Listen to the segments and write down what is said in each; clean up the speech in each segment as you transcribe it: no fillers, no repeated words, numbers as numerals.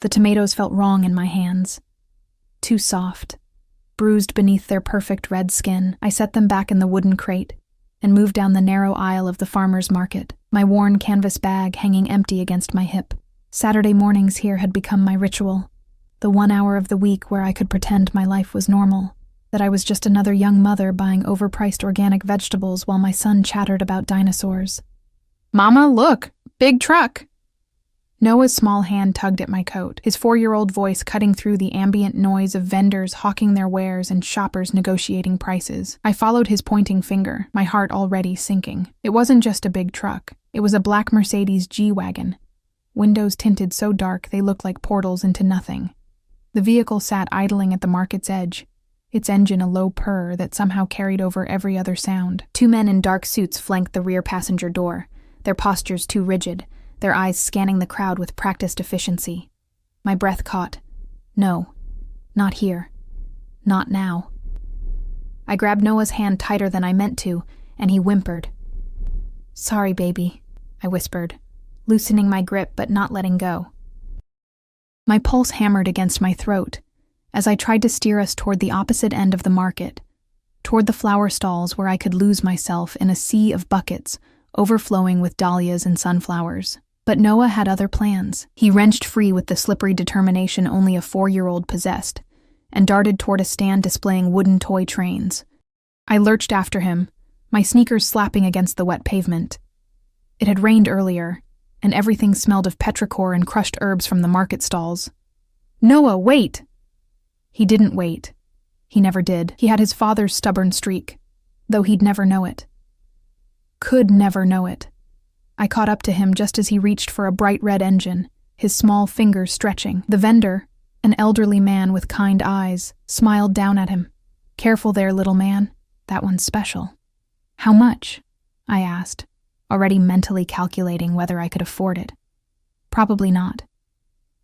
The tomatoes felt wrong in my hands. Too soft. Bruised beneath their perfect red skin, I set them back in the wooden crate and moved down the narrow aisle of the farmer's market, my worn canvas bag hanging empty against my hip. Saturday mornings here had become my ritual, the 1 hour of the week where I could pretend my life was normal, that I was just another young mother buying overpriced organic vegetables while my son chattered about dinosaurs. "Mama, look! Big truck!" Noah's small hand tugged at my coat, his 4-year-old voice cutting through the ambient noise of vendors hawking their wares and shoppers negotiating prices. I followed his pointing finger, my heart already sinking. It wasn't just a big truck. It was a black Mercedes G-Wagon. Windows tinted so dark they looked like portals into nothing. The vehicle sat idling at the market's edge, its engine a low purr that somehow carried over every other sound. 2 men in dark suits flanked the rear passenger door, their postures too rigid, their eyes scanning the crowd with practiced efficiency. My breath caught. No, not here. Not now. I grabbed Noah's hand tighter than I meant to, and he whimpered. "Sorry, baby," I whispered, loosening my grip but not letting go. My pulse hammered against my throat as I tried to steer us toward the opposite end of the market, toward the flower stalls where I could lose myself in a sea of buckets overflowing with dahlias and sunflowers. But Noah had other plans. He wrenched free with the slippery determination only a 4-year-old possessed, and darted toward a stand displaying wooden toy trains. I lurched after him, my sneakers slapping against the wet pavement. It had rained earlier, and everything smelled of petrichor and crushed herbs from the market stalls. "Noah, wait!" He didn't wait. He never did. He had his father's stubborn streak, though he'd never know it. Could never know it. I caught up to him just as he reached for a bright red engine, his small fingers stretching. The vendor, an elderly man with kind eyes, smiled down at him. "Careful there, little man. That one's special." "How much?" I asked, already mentally calculating whether I could afford it. Probably not.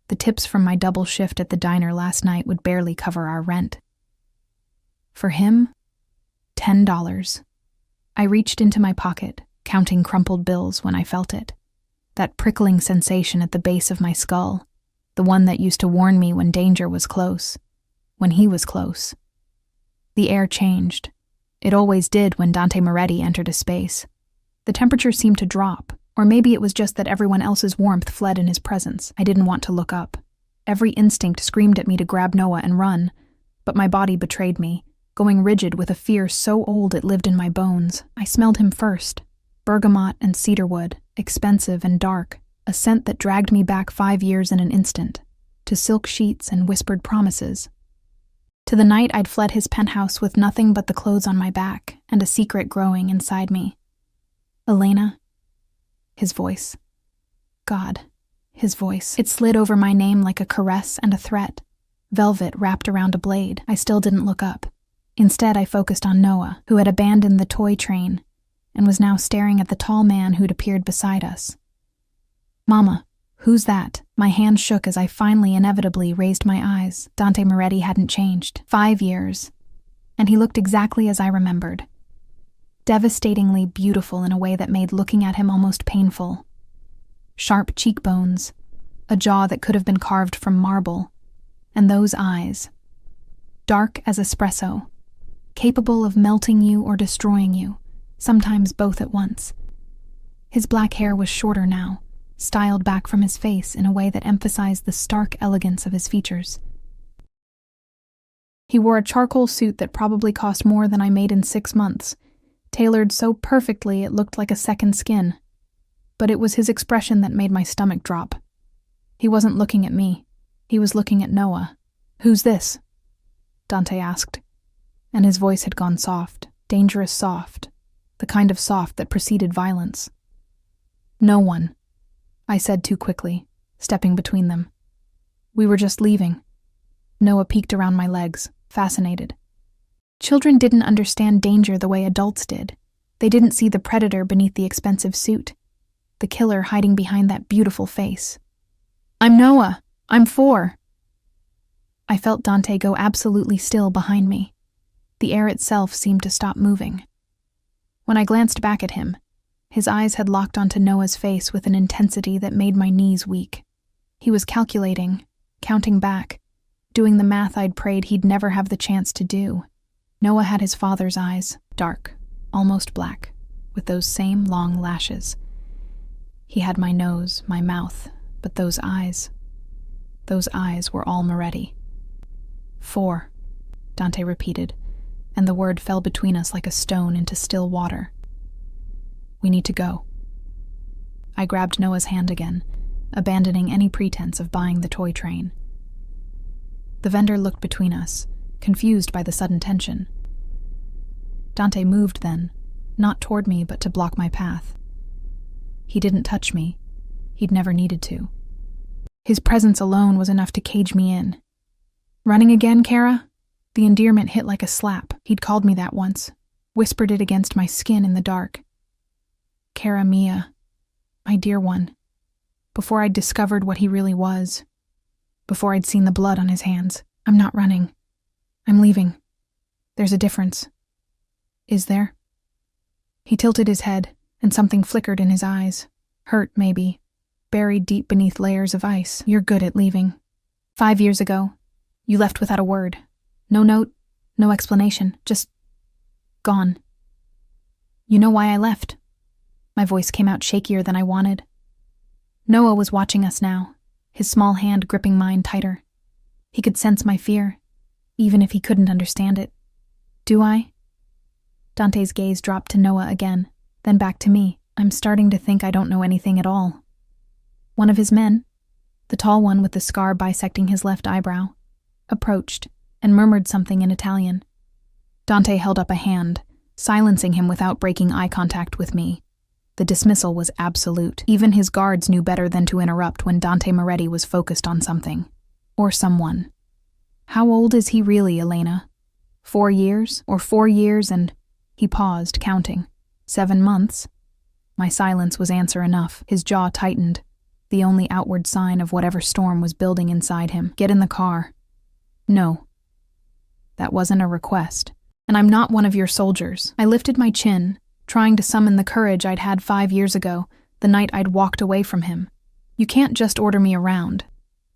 The tips from my double shift at the diner last night would barely cover our rent. For him, $10. I reached into my pocket, counting crumpled bills when I felt it. That prickling sensation at the base of my skull, the one that used to warn me when danger was close, when he was close. The air changed. It always did when Dante Moretti entered a space. The temperature seemed to drop, or maybe it was just that everyone else's warmth fled in his presence. I didn't want to look up. Every instinct screamed at me to grab Noah and run, but my body betrayed me, going rigid with a fear so old it lived in my bones. I smelled him first. Bergamot and cedarwood, expensive and dark, a scent that dragged me back 5 years in an instant, to silk sheets and whispered promises. To the night I'd fled his penthouse with nothing but the clothes on my back and a secret growing inside me. "Elena." His voice. God, his voice. It slid over my name like a caress and a threat. Velvet wrapped around a blade. I still didn't look up. Instead, I focused on Noah, who had abandoned the toy train and was now staring at the tall man who'd appeared beside us. "Mama, who's that?" My hand shook as I finally inevitably raised my eyes. Dante Moretti hadn't changed. 5 years. And he looked exactly as I remembered. Devastatingly beautiful in a way that made looking at him almost painful. Sharp cheekbones, a jaw that could have been carved from marble, and those eyes. Dark as espresso, capable of melting you or destroying you, sometimes both at once. His black hair was shorter now, styled back from his face in a way that emphasized the stark elegance of his features. He wore a charcoal suit that probably cost more than I made in 6 months, tailored so perfectly it looked like a second skin. But it was his expression that made my stomach drop. He wasn't looking at me. He was looking at Noah. "Who's this?" Dante asked, and his voice had gone soft, dangerous soft, the kind of soft that preceded violence. "No one," I said too quickly, stepping between them. "We were just leaving." Noah peeked around my legs, fascinated. Children didn't understand danger the way adults did. They didn't see the predator beneath the expensive suit, the killer hiding behind that beautiful face. "I'm Noah. I'm 4. I felt Dante go absolutely still behind me. The air itself seemed to stop moving. When I glanced back at him, his eyes had locked onto Noah's face with an intensity that made my knees weak. He was calculating, counting back, doing the math I'd prayed he'd never have the chance to do. Noah had his father's eyes, dark, almost black, with those same long lashes. He had my nose, my mouth, but those eyes were all Moretti. 4, Dante repeated, and the word fell between us like a stone into still water. We need to go. I grabbed Noah's hand again, abandoning any pretense of buying the toy train. The vendor looked between us, confused by the sudden tension. Dante moved then, not toward me but to block my path. He didn't touch me. He'd never needed to. His presence alone was enough to cage me in. Running again, Kara? The endearment hit like a slap. He'd called me that once, whispered it against my skin in the dark. Kara Mia, my dear one. Before I'd discovered what he really was. Before I'd seen the blood on his hands. I'm not running. I'm leaving. There's a difference. Is there? He tilted his head, and something flickered in his eyes. Hurt, maybe. Buried deep beneath layers of ice. You're good at leaving. 5 years ago, you left without a word. No note, no explanation, just gone. You know why I left? My voice came out shakier than I wanted. Noah was watching us now, his small hand gripping mine tighter. He could sense my fear, even if he couldn't understand it. Do I? Dante's gaze dropped to Noah again, then back to me. I'm starting to think I don't know anything at all. One of his men, the tall one with the scar bisecting his left eyebrow, approached and murmured something in Italian. Dante held up a hand, silencing him without breaking eye contact with me. The dismissal was absolute. Even his guards knew better than to interrupt when Dante Moretti was focused on something. Or someone. How old is he really, Elena? 4 years? Or 4 years and... He paused, counting. 7 months? My silence was answer enough. His jaw tightened, the only outward sign of whatever storm was building inside him. Get in the car. No. That wasn't a request. And I'm not one of your soldiers. I lifted my chin, trying to summon the courage I'd had 5 years ago, the night I'd walked away from him. You can't just order me around.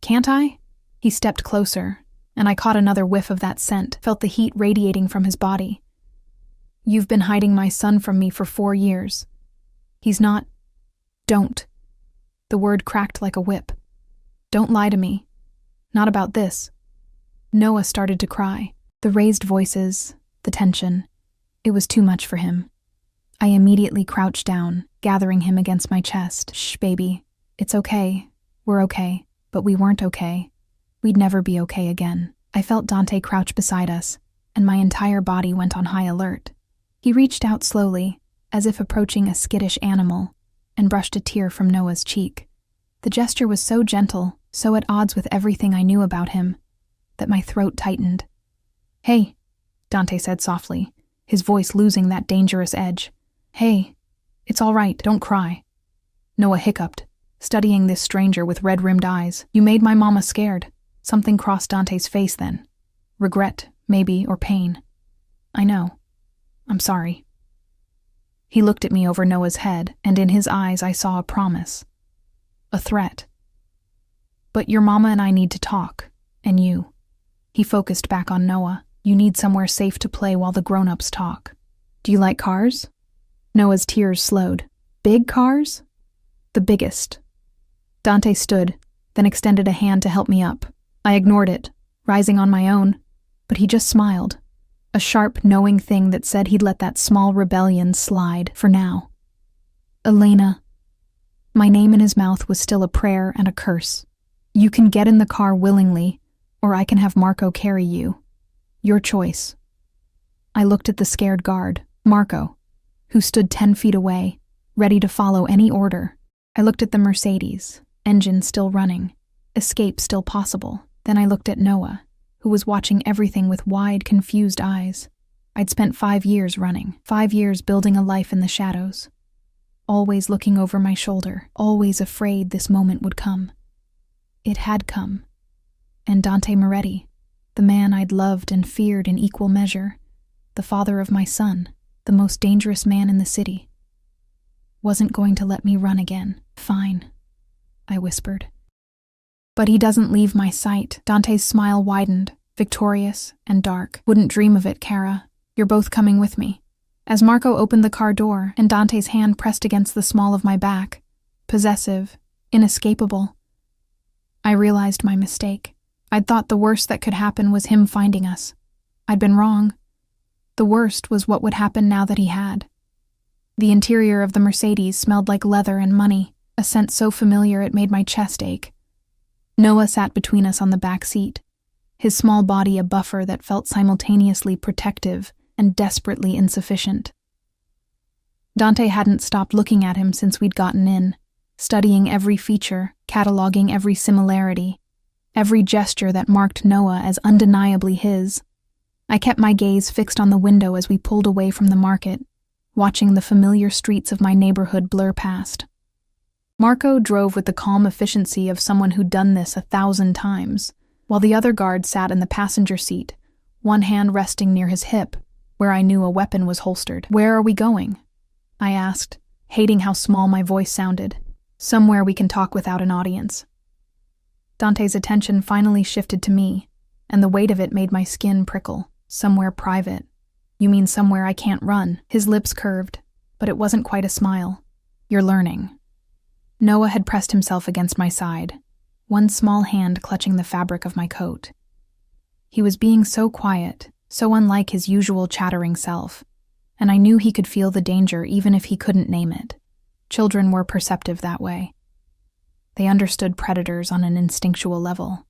Can't I? He stepped closer, and I caught another whiff of that scent, felt the heat radiating from his body. You've been hiding my son from me for 4 years. He's not... Don't. The word cracked like a whip. Don't lie to me. Not about this. Noah started to cry. The raised voices, the tension. It was too much for him. I immediately crouched down, gathering him against my chest. Shh, baby. It's okay. We're okay. But we weren't okay. We'd never be okay again. I felt Dante crouch beside us, and my entire body went on high alert. He reached out slowly, as if approaching a skittish animal, and brushed a tear from Noah's cheek. The gesture was so gentle, so at odds with everything I knew about him, that my throat tightened. Hey, Dante said softly, his voice losing that dangerous edge. Hey, it's all right, don't cry. Noah hiccuped, studying this stranger with red-rimmed eyes. You made my mama scared. Something crossed Dante's face then. Regret, maybe, or pain. I know. I'm sorry. He looked at me over Noah's head, and in his eyes I saw a promise. A threat. But your mama and I need to talk, and you. He focused back on Noah. You need somewhere safe to play while the grown-ups talk. Do you like cars? Noah's tears slowed. Big cars? The biggest. Dante stood, then extended a hand to help me up. I ignored it, rising on my own, but he just smiled. A sharp, knowing thing that said he'd let that small rebellion slide for now. Elena. My name in his mouth was still a prayer and a curse. You can get in the car willingly, or I can have Marco carry you. Your choice. I looked at the scared guard, Marco, who stood 10 feet away, ready to follow any order. I looked at the Mercedes, engine still running, escape still possible. Then I looked at Noah, who was watching everything with wide, confused eyes. I'd spent 5 years running, 5 years building a life in the shadows. Always looking over my shoulder, always afraid this moment would come. It had come. And Dante Moretti, the man I'd loved and feared in equal measure, the father of my son, the most dangerous man in the city, wasn't going to let me run again. Fine, I whispered. But he doesn't leave my sight. Dante's smile widened, victorious and dark. Wouldn't dream of it, Kara. You're both coming with me. As Marco opened the car door and Dante's hand pressed against the small of my back, possessive, inescapable, I realized my mistake. I'd thought the worst that could happen was him finding us. I'd been wrong. The worst was what would happen now that he had. The interior of the Mercedes smelled like leather and money, a scent so familiar it made my chest ache. Noah sat between us on the back seat, his small body a buffer that felt simultaneously protective and desperately insufficient. Dante hadn't stopped looking at him since we'd gotten in, studying every feature, cataloging every similarity, every gesture that marked Noah as undeniably his. I kept my gaze fixed on the window as we pulled away from the market, watching the familiar streets of my neighborhood blur past. Marco drove with the calm efficiency of someone who'd done this 1,000 times, while the other guard sat in the passenger seat, one hand resting near his hip, where I knew a weapon was holstered. "Where are we going?" I asked, hating how small my voice sounded. "Somewhere we can talk without an audience." Dante's attention finally shifted to me, and the weight of it made my skin prickle. "Somewhere private. You mean somewhere I can't run?" His lips curved, but it wasn't quite a smile. "You're learning." Noah had pressed himself against my side, one small hand clutching the fabric of my coat. He was being so quiet, so unlike his usual chattering self, and I knew he could feel the danger even if he couldn't name it. Children were perceptive that way. They understood predators on an instinctual level.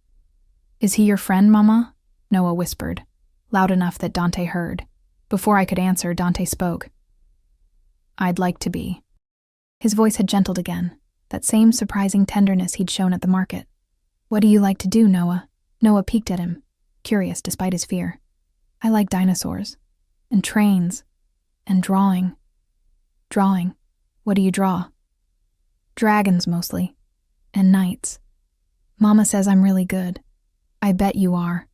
"Is he your friend, Mama?" Noah whispered, loud enough that Dante heard. Before I could answer, Dante spoke. "I'd like to be." His voice had gentled again, that same surprising tenderness he'd shown at the market. "What do you like to do, Noah?" Noah peeked at him, curious despite his fear. "I like dinosaurs, and trains, and drawing." "Drawing? What do you draw?" "Dragons, mostly, and knights. Mama says I'm really good." "I bet you are."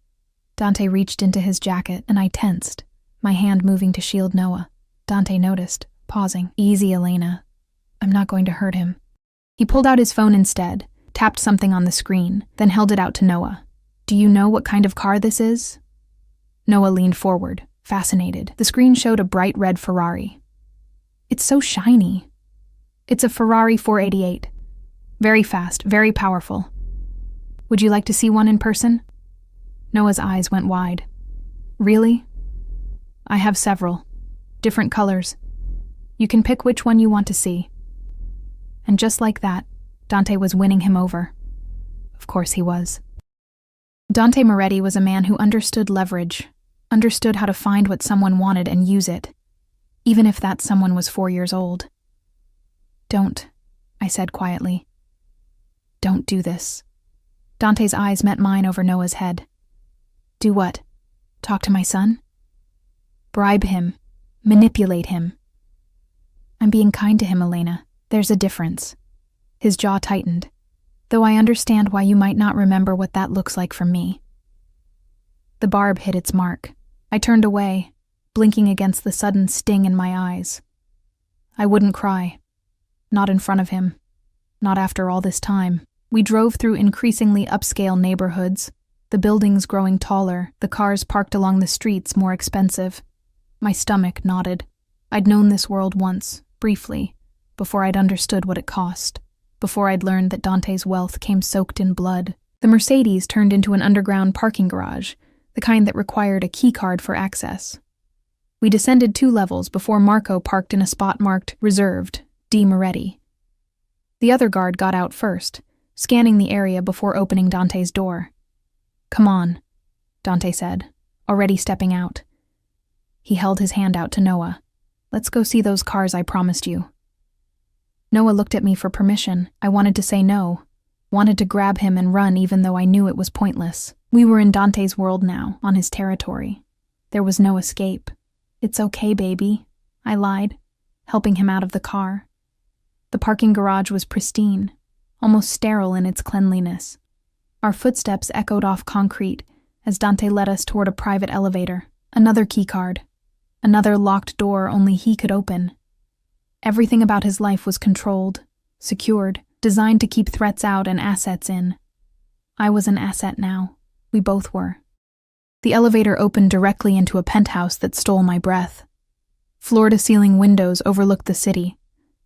Dante reached into his jacket, and I tensed, my hand moving to shield Noah. Dante noticed, pausing. "Easy, Elena. I'm not going to hurt him." He pulled out his phone instead, tapped something on the screen, then held it out to Noah. "Do you know what kind of car this is?" Noah leaned forward, fascinated. The screen showed a bright red Ferrari. "It's so shiny." "It's a Ferrari 488. Very fast, very powerful. Would you like to see one in person?" Noah's eyes went wide. "Really?" "I have several. Different colors. You can pick which one you want to see." And just like that, Dante was winning him over. Of course he was. Dante Moretti was a man who understood leverage, understood how to find what someone wanted and use it, even if that someone was 4 years old. "Don't," I said quietly. "Don't do this." Dante's eyes met mine over Noah's head. "Do what? Talk to my son?" "Bribe him. Manipulate him." "I'm being kind to him, Elena. There's a difference." His jaw tightened, "though I understand why you might not remember what that looks like from me." The barb hit its mark. I turned away, blinking against the sudden sting in my eyes. I wouldn't cry. Not in front of him. Not after all this time. We drove through increasingly upscale neighborhoods, the buildings growing taller, the cars parked along the streets more expensive. My stomach nodded. I'd known this world once, briefly, before I'd understood what it cost, before I'd learned that Dante's wealth came soaked in blood. The Mercedes turned into an underground parking garage, the kind that required a key card for access. We descended 2 levels before Marco parked in a spot marked Reserved, D. Moretti. The other guard got out first, scanning the area before opening Dante's door. "Come on," Dante said, already stepping out. He held his hand out to Noah. "Let's go see those cars I promised you." Noah looked at me for permission. I wanted to say no, wanted to grab him and run even though I knew it was pointless. We were in Dante's world now, on his territory. There was no escape. "It's okay, baby," I lied, helping him out of the car. The parking garage was pristine, almost sterile in its cleanliness. Our footsteps echoed off concrete as Dante led us toward a private elevator, another keycard, another locked door only he could open. Everything about his life was controlled, secured, designed to keep threats out and assets in. I was an asset now. We both were. The elevator opened directly into a penthouse that stole my breath. Floor-to-ceiling windows overlooked the city,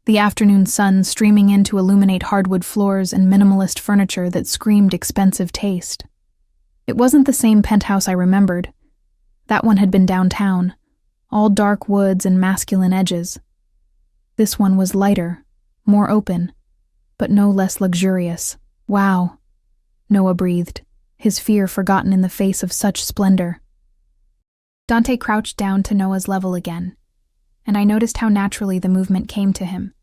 the afternoon sun streaming in to illuminate hardwood floors and minimalist furniture that screamed expensive taste. It wasn't the same penthouse I remembered. That one had been downtown, all dark woods and masculine edges. This one was lighter, more open, but no less luxurious. Wow, Noah breathed, his fear forgotten in the face of such splendor. Dante crouched down to Noah's level again, and I noticed how naturally the movement came to him,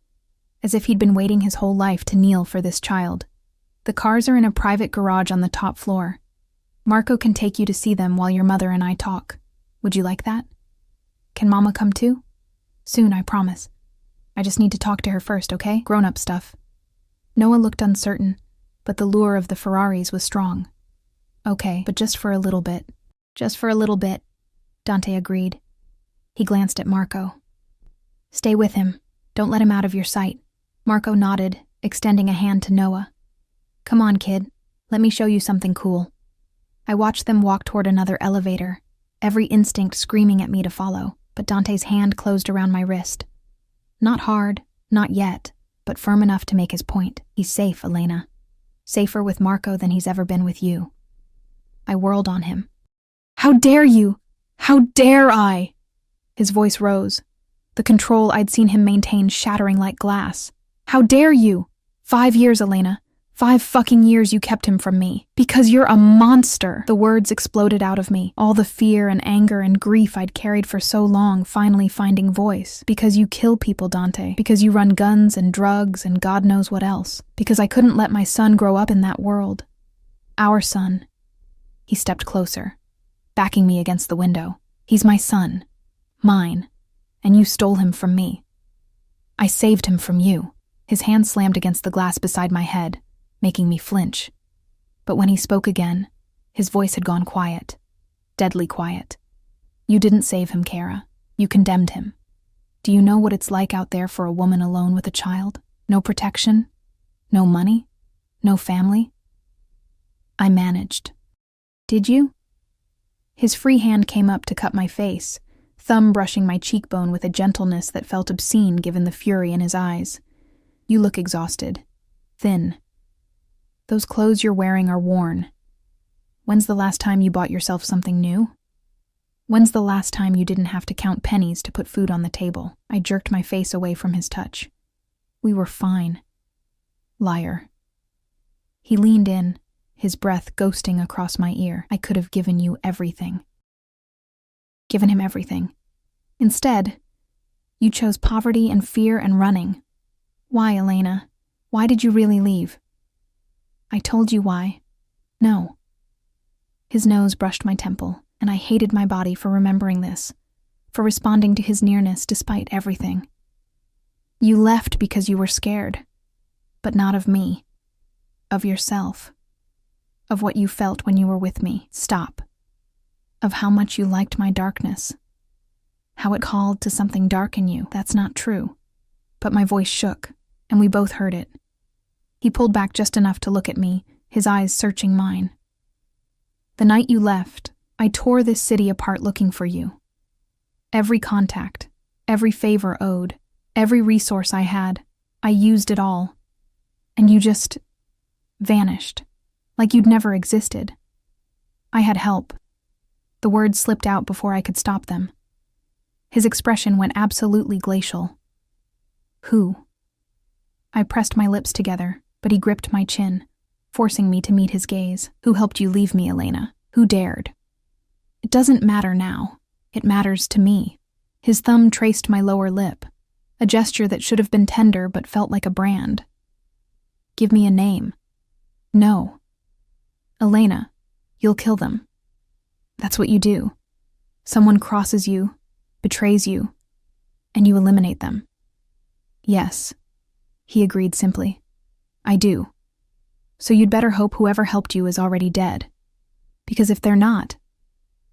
as if he'd been waiting his whole life to kneel for this child. The cars are in a private garage on the top floor. Marco can take you to see them while your mother and I talk. Would you like that? Can Mama come too? Soon, I promise. I just need to talk to her first, okay? Grown-up stuff. Noah looked uncertain, but the lure of the Ferraris was strong. Okay, but just for a little bit. Just for a little bit, Dante agreed. He glanced at Marco. Stay with him. Don't let him out of your sight. Marco nodded, extending a hand to Noah. Come on, kid. Let me show you something cool. I watched them walk toward another elevator, every instinct screaming at me to follow, but Dante's hand closed around my wrist. Not hard, not yet, but firm enough to make his point. He's safe, Elena. Safer with Marco than he's ever been with you. I whirled on him. How dare you? How dare I? His voice rose, the control I'd seen him maintain shattering like glass. How dare you? 5 years, Elena. 5 fucking years you kept him from me. Because you're a monster. The words exploded out of me, all the fear and anger and grief I'd carried for so long finally finding voice. Because you kill people, Dante. Because you run guns and drugs and God knows what else. Because I couldn't let my son grow up in that world. Our son. He stepped closer, backing me against the window. He's my son. Mine. And you stole him from me. I saved him from you. His hand slammed against the glass beside my head, making me flinch. But when he spoke again, his voice had gone quiet. Deadly quiet. You didn't save him, Kara. You condemned him. Do you know what it's like out there for a woman alone with a child? No protection? No money? No family? I managed. Did you? His free hand came up to cut my face, thumb brushing my cheekbone with a gentleness that felt obscene given the fury in his eyes. You look exhausted. Thin. Those clothes you're wearing are worn. When's the last time you bought yourself something new? When's the last time you didn't have to count pennies to put food on the table? I jerked my face away from his touch. We were fine. Liar. He leaned in, his breath ghosting across my ear. I could have given you everything. Given him everything. Instead, you chose poverty and fear and running. Why, Elena? Why did you really leave? I told you why. No. His nose brushed my temple, and I hated my body for remembering this, for responding to his nearness despite everything. You left because you were scared, but not of me, of yourself, of what you felt when you were with me. Stop. Of how much you liked my darkness, how it called to something dark in you. That's not true. But my voice shook, and we both heard it. He pulled back just enough to look at me, his eyes searching mine. The night you left, I tore this city apart looking for you. Every contact, every favor owed, every resource I had, I used it all. And you just vanished, like you'd never existed. I had help. The words slipped out before I could stop them. His expression went absolutely glacial. Who? I pressed my lips together, but he gripped my chin, forcing me to meet his gaze. Who helped you leave me, Elena? Who dared? It doesn't matter now. It matters to me. His thumb traced my lower lip, a gesture that should have been tender but felt like a brand. Give me a name. No. Elena, you'll kill them. That's what you do. Someone crosses you, betrays you, and you eliminate them. Yes, he agreed simply. I do. So you'd better hope whoever helped you is already dead. Because if they're not,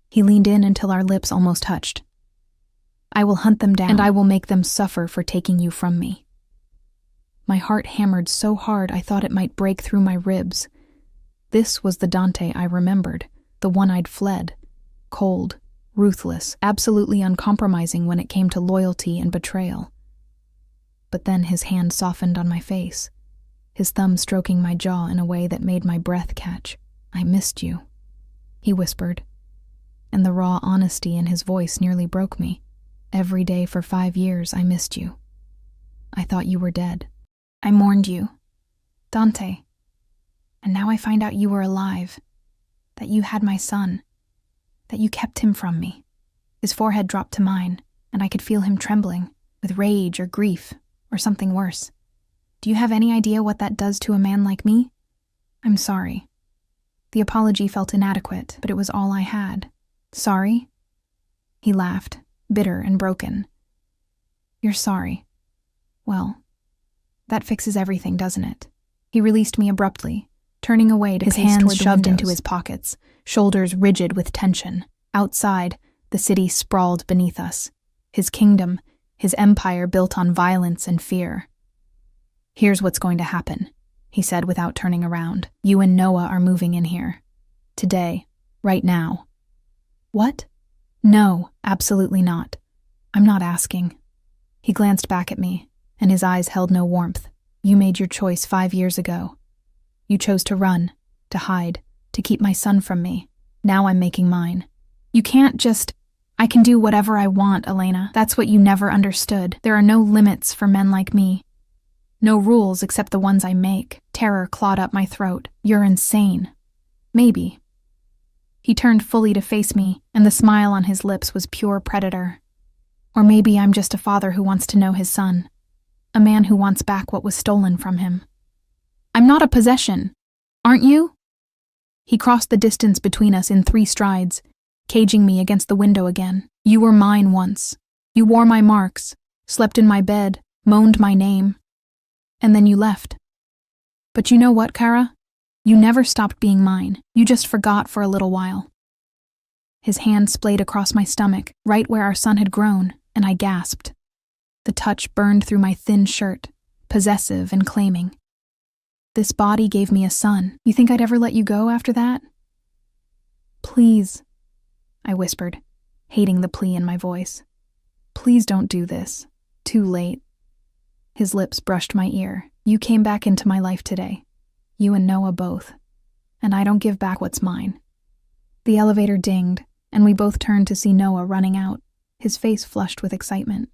he leaned in until our lips almost touched. I will hunt them down, and I will make them suffer for taking you from me. My heart hammered so hard I thought it might break through my ribs. This was the Dante I remembered, the one I'd fled. Cold, ruthless, absolutely uncompromising when it came to loyalty and betrayal. But then his hand softened on my face, his thumb stroking my jaw in a way that made my breath catch. "I missed you," he whispered, and the raw honesty in his voice nearly broke me. "Every day for 5 years I missed you. I thought you were dead. I mourned you, Dante. And now I find out you were alive, that you had my son, that you kept him from me." His forehead dropped to mine, and I could feel him trembling, with rage or grief, or something worse. "Do you have any idea what that does to a man like me? I'm sorry." The apology felt inadequate, but it was all I had. "Sorry?" He laughed, bitter and broken. "You're sorry. Well, that fixes everything, doesn't it?" He released me abruptly, turning away to pace toward the windows. His hands shoved into his pockets, shoulders rigid with tension. Outside, the city sprawled beneath us. His kingdom, his empire built on violence and fear. "Here's what's going to happen," he said without turning around. "You and Noah are moving in here. Today. Right now." "What?" "No, absolutely not. I'm not asking." He glanced back at me, and his eyes held no warmth. "You made your choice 5 years ago. You chose to run, to hide, to keep my son from me. Now I'm making mine. You can't just... I can do whatever I want, Elena. That's what you never understood. There are no limits for men like me. No rules except the ones I make." Terror clawed up my throat. "You're insane." "Maybe." He turned fully to face me, and the smile on his lips was pure predator. "Or maybe I'm just a father who wants to know his son. A man who wants back what was stolen from him. I'm not a possession. Aren't you?" He crossed the distance between us in 3 strides, caging me against the window again. "You were mine once. You wore my marks, slept in my bed, moaned my name. And then you left. But you know what, Kara? You never stopped being mine. You just forgot for a little while." His hand splayed across my stomach, right where our son had grown, and I gasped. The touch burned through my thin shirt, possessive and claiming. "This body gave me a son. You think I'd ever let you go after that?" "Please," I whispered, hating the plea in my voice. "Please don't do this. Too late." His lips brushed my ear. "You came back into my life today. You and Noah both. And I don't give back what's mine." The elevator dinged, and we both turned to see Noah running out, his face flushed with excitement.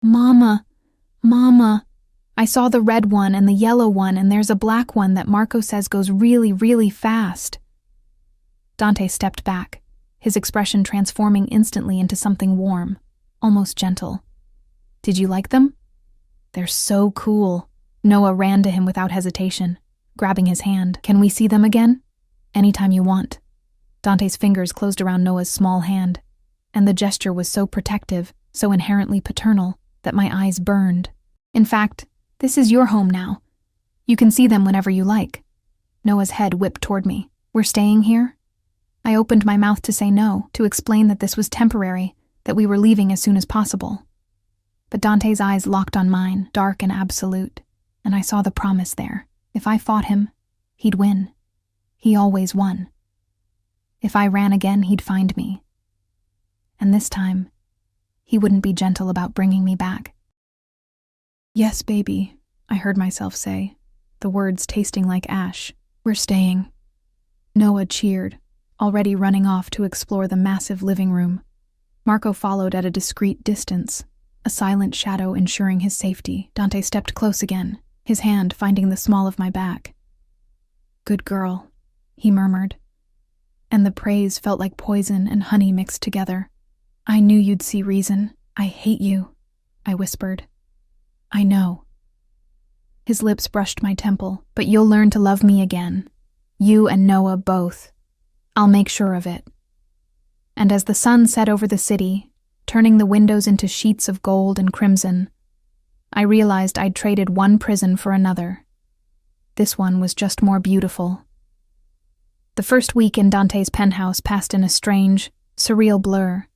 "Mama! Mama! I saw the red one and the yellow one, and there's a black one that Marco says goes really, really fast." Dante stepped back, his expression transforming instantly into something warm, almost gentle. "Did you like them?" "They're so cool." Noah ran to him without hesitation, grabbing his hand. "Can we see them again?" "Anytime you want." Dante's fingers closed around Noah's small hand, and the gesture was so protective, so inherently paternal, that my eyes burned. "In fact, this is your home now. You can see them whenever you like." Noah's head whipped toward me. "We're staying here?" I opened my mouth to say no, to explain that this was temporary, that we were leaving as soon as possible. But Dante's eyes locked on mine, dark and absolute, and I saw the promise there. If I fought him, he'd win. He always won. If I ran again, he'd find me. And this time, he wouldn't be gentle about bringing me back. "Yes, baby," I heard myself say, the words tasting like ash. "We're staying." Noah cheered, already running off to explore the massive living room. Marco followed at a discreet distance, a silent shadow ensuring his safety. Dante stepped close again, his hand finding the small of my back. "Good girl," he murmured, and the praise felt like poison and honey mixed together. "I knew you'd see reason. I hate you," I whispered. "I know." His lips brushed my temple. "But you'll learn to love me again. You and Noah both. I'll make sure of it." And as the sun set over the city, turning the windows into sheets of gold and crimson, I realized I'd traded one prison for another. This one was just more beautiful. The first week in Dante's penthouse passed in a strange, surreal blur.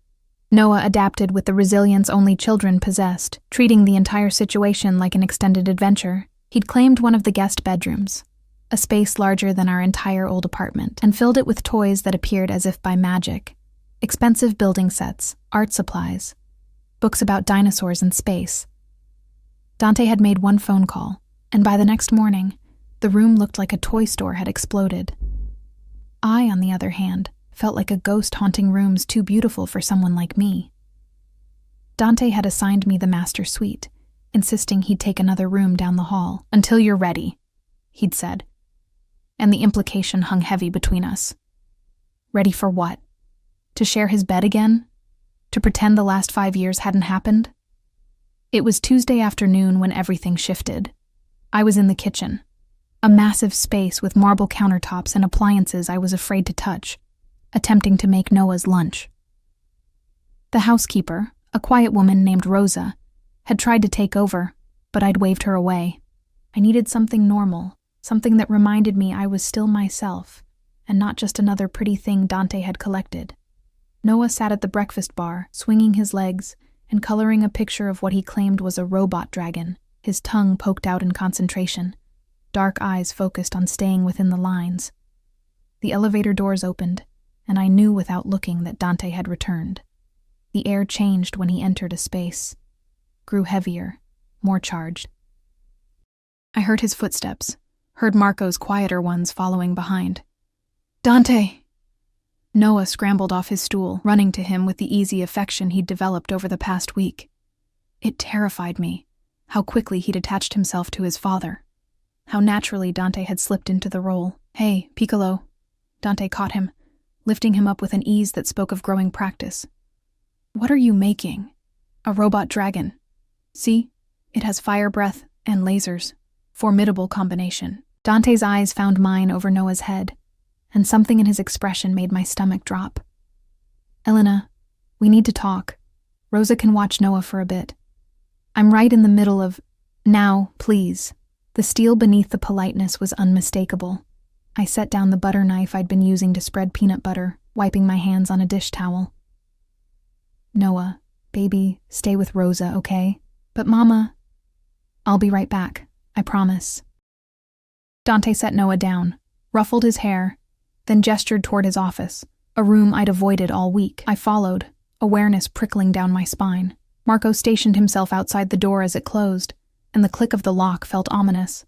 Noah adapted with the resilience only children possessed, treating the entire situation like an extended adventure. He'd claimed one of the guest bedrooms. a space larger than our entire old apartment, and filled it with toys that appeared as if by magic. Expensive building sets, art supplies, books about dinosaurs and space. Dante had made one phone call, and by the next morning, the room looked like a toy store had exploded. I, on the other hand, felt like a ghost haunting rooms too beautiful for someone like me. Dante had assigned me the master suite, insisting he'd take another room down the hall. "Until you're ready," he'd said, and the implication hung heavy between us. Ready for what? To share his bed again? To pretend the last 5 years hadn't happened? It was Tuesday afternoon when everything shifted. I was in the kitchen, a massive space with marble countertops and appliances I was afraid to touch, attempting to make Noah's lunch. The housekeeper, a quiet woman named Rosa, had tried to take over, but I'd waved her away. I needed something normal, something that reminded me I was still myself, and not just another pretty thing Dante had collected. Noah sat at the breakfast bar, swinging his legs and coloring a picture of what he claimed was a robot dragon, his tongue poked out in concentration, dark eyes focused on staying within the lines. The elevator doors opened, and I knew without looking that Dante had returned. The air changed when he entered a space, grew heavier, more charged. I heard his footsteps, heard Marco's quieter ones following behind. "Dante!" Noah scrambled off his stool, running to him with the easy affection he'd developed over the past week. It terrified me, how quickly he'd attached himself to his father, how naturally Dante had slipped into the role. "Hey, Piccolo." Dante caught him, lifting him up with an ease that spoke of growing practice. "What are you making?" "A robot dragon. See, it has fire breath and lasers. Formidable combination." Dante's eyes found mine over Noah's head, and something in his expression made my stomach drop. "Elena, we need to talk. Rosa can watch Noah for a bit. I'm right in the middle of—" "Now, please." The steel beneath the politeness was unmistakable. I set down the butter knife I'd been using to spread peanut butter, wiping my hands on a dish towel. "Noah, baby, stay with Rosa, okay? But Mama—" "I'll be right back, I promise." Dante set Noah down, ruffled his hair, then gestured toward his office, a room I'd avoided all week. I followed, awareness prickling down my spine. Marco stationed himself outside the door as it closed, and the click of the lock felt ominous.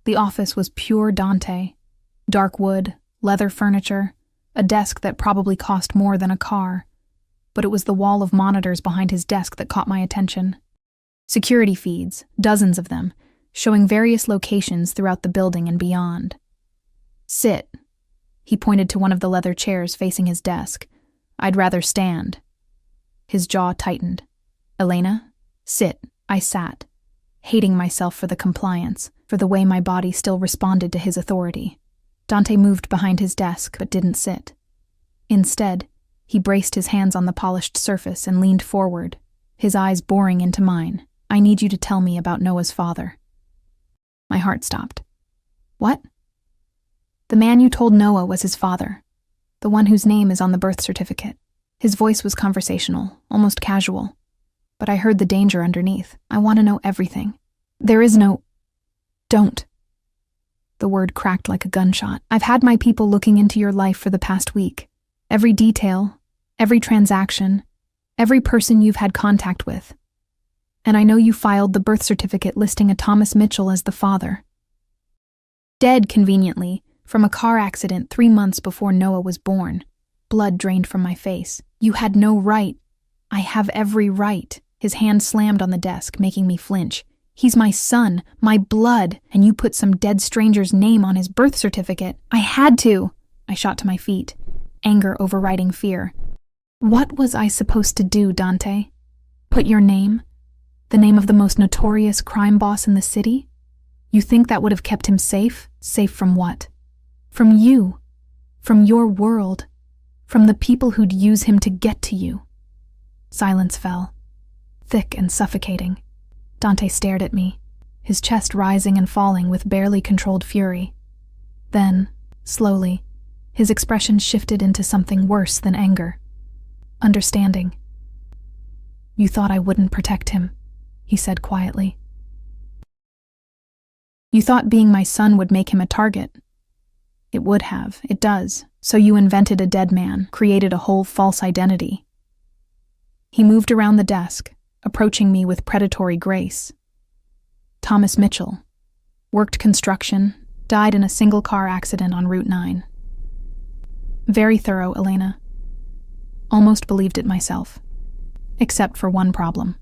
The office was pure Dante. Dark wood, leather furniture, a desk that probably cost more than a car. But it was the wall of monitors behind his desk that caught my attention. Security feeds, dozens of them, showing various locations throughout the building and beyond. "Sit." He pointed to one of the leather chairs facing his desk. "I'd rather stand." His jaw tightened. "Elena, sit." I sat, hating myself for the compliance, for the way my body still responded to his authority. Dante moved behind his desk but didn't sit. Instead, he braced his hands on the polished surface and leaned forward, his eyes boring into mine. "I need you to tell me about Noah's father." My heart stopped. "What?" "The man you told Noah was his father, the one whose name is on the birth certificate." His voice was conversational, almost casual, but I heard the danger underneath. "I want to know everything. There is no—" "Don't." The word cracked like a gunshot. "I've had my people looking into your life for the past week. Every detail, every transaction, every person you've had contact with. And I know you filed the birth certificate listing a Thomas Mitchell as the father. Dead, conveniently, from a car accident 3 months before Noah was born. Blood drained from my face. You had no right." "I have every right." His hand slammed on the desk, making me flinch. "He's my son, my blood, and you put some dead stranger's name on his birth certificate." "I had to." I shot to my feet, anger overriding fear. "What was I supposed to do, Dante? Put your name? The name of the most notorious crime boss in the city? You think that would have kept him safe? Safe from what? From you. From your world. From the people who'd use him to get to you." Silence fell, thick and suffocating. Dante stared at me, his chest rising and falling with barely controlled fury. Then, slowly, his expression shifted into something worse than anger. Understanding. "You thought I wouldn't protect him," he said quietly. You thought being my son would make him a target. It would have. It does. So you invented a dead man, created a whole false identity. He moved around the desk, approaching me with predatory grace. Thomas Mitchell. Worked construction, died in a single-car accident on Route 9. Very thorough, Elena. Almost believed it myself. Except for one problem.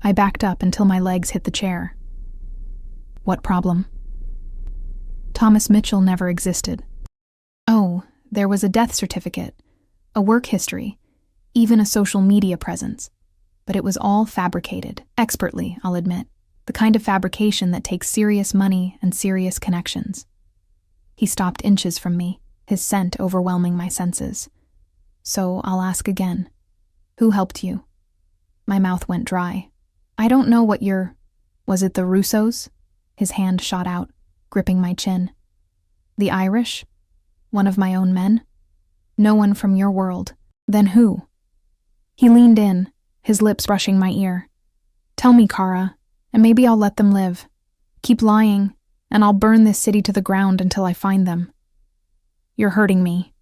I backed up until my legs hit the chair. What problem? Thomas Mitchell never existed. Oh, there was a death certificate, a work history, even a social media presence. But it was all fabricated, expertly, I'll admit. The kind of fabrication that takes serious money and serious connections. He stopped inches from me, his scent overwhelming my senses. So I'll ask again. Who helped you? My mouth went dry. I don't know what Was it the Russos? His hand shot out, gripping my chin. The Irish? One of my own men? No one from your world. Then who? He leaned in, his lips brushing my ear. Tell me, Kara, and maybe I'll let them live. Keep lying, and I'll burn this city to the ground until I find them. You're hurting me.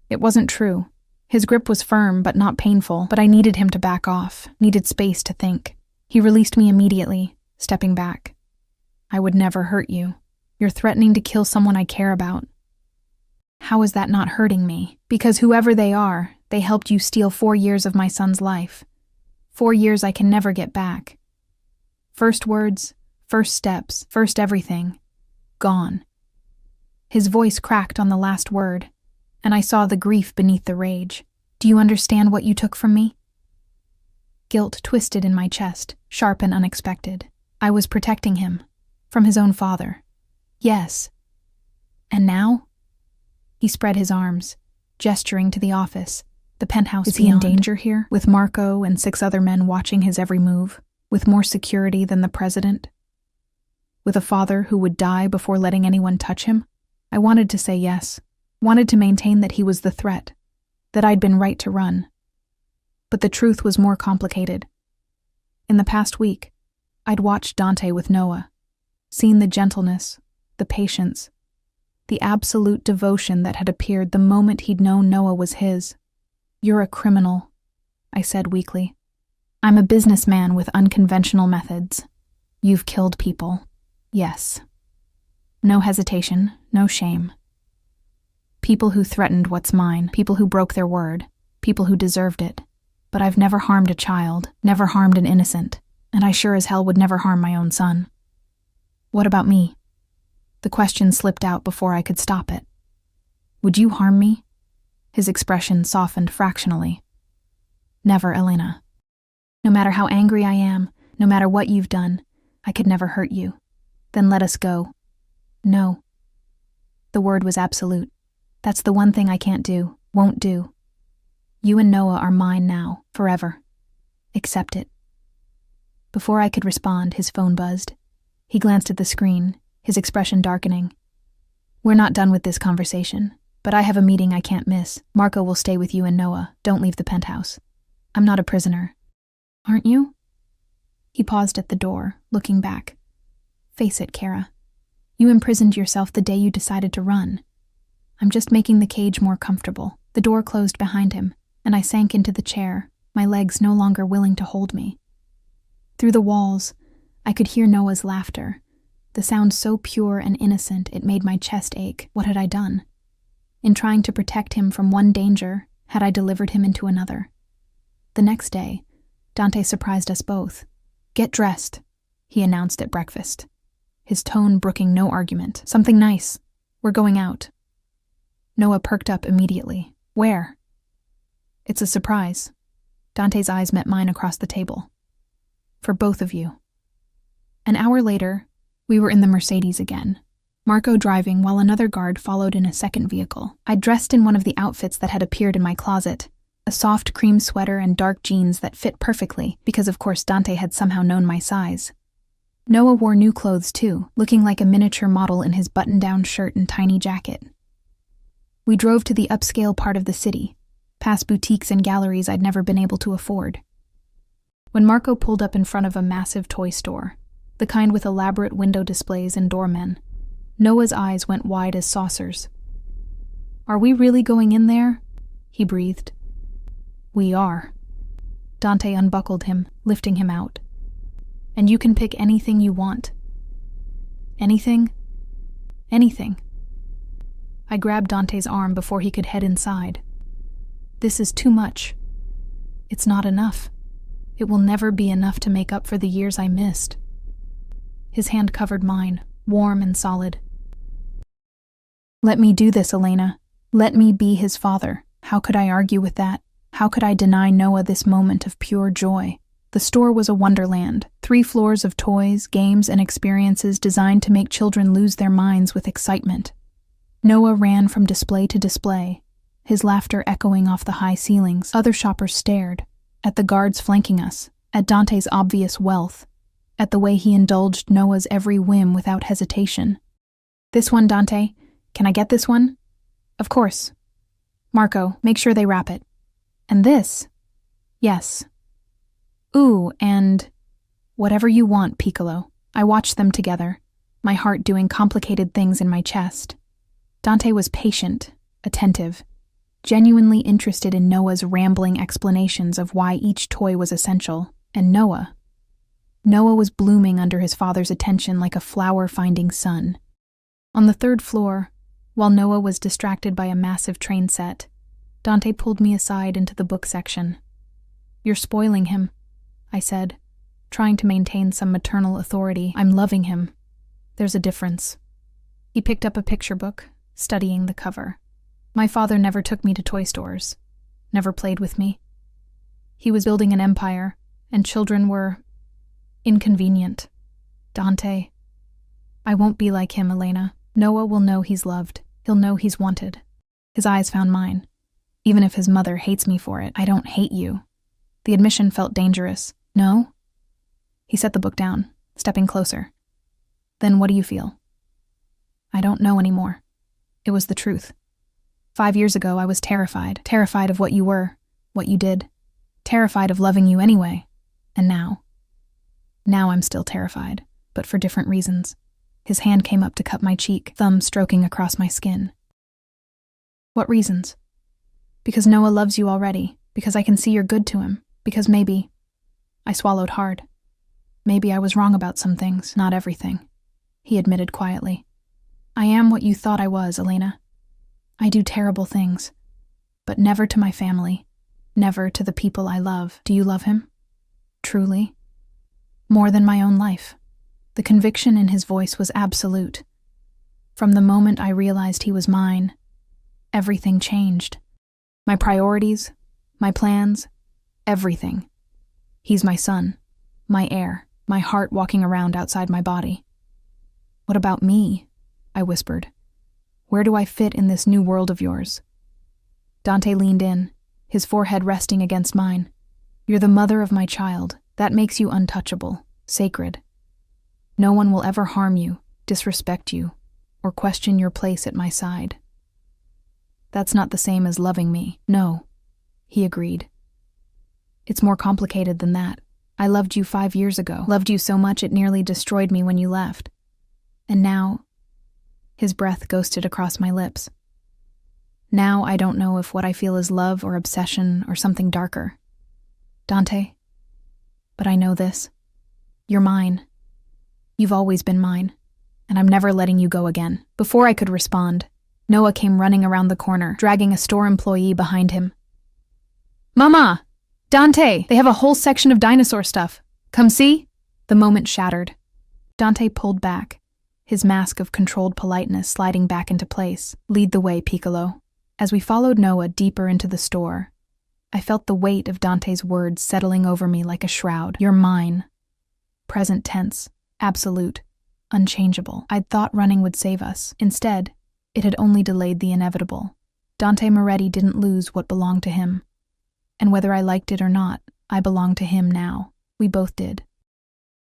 It wasn't true. His grip was firm but not painful, but I needed him to back off, needed space to think. He released me immediately, stepping back. I would never hurt you. You're threatening to kill someone I care about. How is that not hurting me? Because whoever they are, they helped you steal 4 years of my son's life. 4 years I can never get back. First words, first steps, first everything. Gone. His voice cracked on the last word, and I saw the grief beneath the rage. Do you understand what you took from me? Guilt twisted in my chest, sharp and unexpected. I was protecting him. From his own father. Yes. And now? He spread his arms, gesturing to the office, the penthouse beyond. Is he in danger here, with Marco and 6 other men watching his every move? With more security than the president? With a father who would die before letting anyone touch him? I wanted to say yes, wanted to maintain that he was the threat, that I'd been right to run. But the truth was more complicated. In the past week, I'd watched Dante with Noah, seen the gentleness, the patience, the absolute devotion that had appeared the moment he'd known Noah was his. You're a criminal, I said weakly. I'm a businessman with unconventional methods. You've killed people. Yes. No hesitation, no shame. People who threatened what's mine, people who broke their word, people who deserved it. But I've never harmed a child, never harmed an innocent, and I sure as hell would never harm my own son. What about me? The question slipped out before I could stop it. Would you harm me? His expression softened fractionally. Never, Elena. No matter how angry I am, no matter what you've done, I could never hurt you. Then let us go. No. The word was absolute. That's the one thing I can't do, won't do. You and Noah are mine now, forever. Accept it. Before I could respond, his phone buzzed. He glanced at the screen, his expression darkening. We're not done with this conversation, but I have a meeting I can't miss. Marco will stay with you and Noah. Don't leave the penthouse. I'm not a prisoner. Aren't you? He paused at the door, looking back. Face it, Kara. You imprisoned yourself the day you decided to run. I'm just making the cage more comfortable. The door closed behind him, and I sank into the chair, my legs no longer willing to hold me. Through the walls, I could hear Noah's laughter, the sound so pure and innocent it made my chest ache. What had I done? In trying to protect him from one danger, had I delivered him into another? The next day, Dante surprised us both. Get dressed, he announced at breakfast, his tone brooking no argument. Something nice. We're going out. Noah perked up immediately. Where? It's a surprise. Dante's eyes met mine across the table. For both of you. An hour later, we were in the Mercedes again, Marco driving while another guard followed in a second vehicle. I'd dressed in one of the outfits that had appeared in my closet, a soft cream sweater and dark jeans that fit perfectly because of course Dante had somehow known my size. Noah wore new clothes too, looking like a miniature model in his button-down shirt and tiny jacket. We drove to the upscale part of the city, past boutiques and galleries I'd never been able to afford. When Marco pulled up in front of a massive toy store, the kind with elaborate window displays and doormen. Noah's eyes went wide as saucers. "Are we really going in there?" he breathed. "We are." Dante unbuckled him, lifting him out. "And you can pick anything you want." "Anything?" "Anything." I grabbed Dante's arm before he could head inside. "This is too much. It's not enough. It will never be enough to make up for the years I missed." His hand covered mine, warm and solid. "Let me do this, Elena. Let me be his father." How could I argue with that? How could I deny Noah this moment of pure joy? The store was a wonderland, 3 floors of toys, games, and experiences designed to make children lose their minds with excitement. Noah ran from display to display, his laughter echoing off the high ceilings. Other shoppers stared, at the guards flanking us, at Dante's obvious wealth, at the way he indulged Noah's every whim without hesitation. "This one, Dante. Can I get this one?" "Of course." "Marco, make sure they wrap it." "And this?" "Yes." "Ooh, and—" "Whatever you want, Piccolo." I watched them together, my heart doing complicated things in my chest. Dante was patient, attentive, genuinely interested in Noah's rambling explanations of why each toy was essential, and Noah was blooming under his father's attention like a flower finding sun. On the 3rd floor, while Noah was distracted by a massive train set, Dante pulled me aside into the book section. "You're spoiling him," I said, trying to maintain some maternal authority. "I'm loving him. There's a difference." He picked up a picture book, studying the cover. My father never took me to toy stores, never played with me. He was building an empire, and children were inconvenient. "Dante, I won't be like him, Elena. Noah will know he's loved. He'll know he's wanted." His eyes found mine. "Even if his mother hates me for it, I don't hate you." The admission felt dangerous. "No?" He set the book down, stepping closer. "Then what do you feel?" "I don't know anymore." It was the truth. 5 years ago, I was terrified of what you were, what you did, terrified of loving you anyway. And now I'm still terrified, but for different reasons. His hand came up to cup my cheek, thumb stroking across my skin. "What reasons?" "Because Noah loves you already, because I can see you're good to him, because maybe—" I swallowed hard. "Maybe I was wrong about some things, not everything," he admitted quietly. "I am what you thought I was, Elena. I do terrible things, but never to my family, never to the people I love. Do you love him? Truly? More than my own life?" The conviction in his voice was absolute. From the moment I realized he was mine, everything changed. My priorities, my plans, everything. He's my son, my heir, my heart walking around outside my body. "What about me?" I whispered. "Where do I fit in this new world of yours?" Dante leaned in, his forehead resting against mine. "You're the mother of my child. That makes you untouchable, sacred. No one will ever harm you, disrespect you, or question your place at my side." "That's not the same as loving me." "No," he agreed. "It's more complicated than that. I loved you 5 years ago, loved you so much it nearly destroyed me when you left. And now—" His breath ghosted across my lips. "Now I don't know if what I feel is love or obsession or something darker. Dante, but I know this. You're mine. You've always been mine, and I'm never letting you go again." Before I could respond, Noah came running around the corner, dragging a store employee behind him. "Mama! Dante! They have a whole section of dinosaur stuff. Come see?" The moment shattered. Dante pulled back, his mask of controlled politeness sliding back into place. "Lead the way, Piccolo." As we followed Noah deeper into the store, I felt the weight of Dante's words settling over me like a shroud. "You're mine." Present tense, absolute, unchangeable. I'd thought running would save us. Instead, it had only delayed the inevitable. Dante Moretti didn't lose what belonged to him. And whether I liked it or not, I belonged to him now. We both did.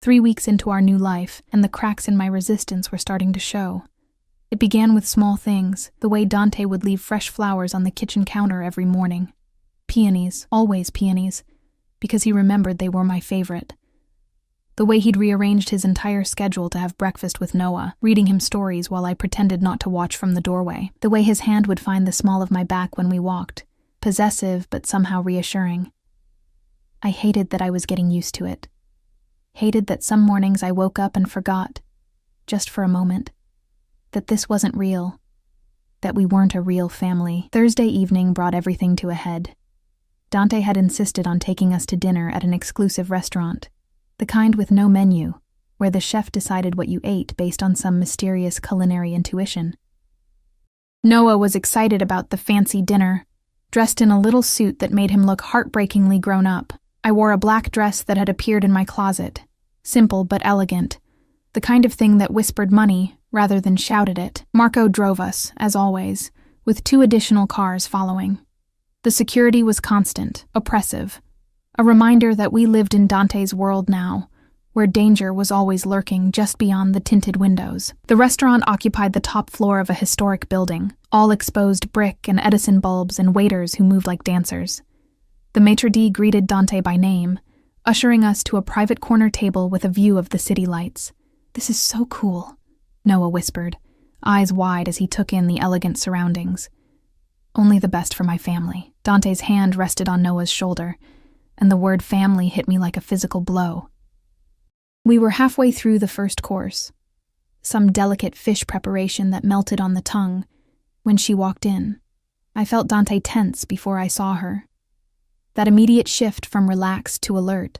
3 weeks into our new life, and the cracks in my resistance were starting to show. It began with small things, the way Dante would leave fresh flowers on the kitchen counter every morning. Peonies, always peonies, because he remembered they were my favorite. The way he'd rearranged his entire schedule to have breakfast with Noah, reading him stories while I pretended not to watch from the doorway. The way his hand would find the small of my back when we walked, possessive but somehow reassuring. I hated that I was getting used to it. Hated that some mornings I woke up and forgot, just for a moment, that this wasn't real, that we weren't a real family. Thursday evening brought everything to a head. Dante had insisted on taking us to dinner at an exclusive restaurant, the kind with no menu, where the chef decided what you ate based on some mysterious culinary intuition. Noah was excited about the fancy dinner, dressed in a little suit that made him look heartbreakingly grown up. I wore a black dress that had appeared in my closet, simple but elegant, the kind of thing that whispered money rather than shouted it. Marco drove us, as always, with 2 additional cars following. The security was constant, oppressive, a reminder that we lived in Dante's world now, where danger was always lurking just beyond the tinted windows. The restaurant occupied the top floor of a historic building, all exposed brick and Edison bulbs and waiters who moved like dancers. The maitre d' greeted Dante by name, ushering us to a private corner table with a view of the city lights. "This is so cool," Noah whispered, eyes wide as he took in the elegant surroundings. "Only the best for my family." Dante's hand rested on Noah's shoulder, and the word family hit me like a physical blow. We were halfway through the first course, some delicate fish preparation that melted on the tongue, when she walked in. I felt Dante tense before I saw her. That immediate shift from relaxed to alert,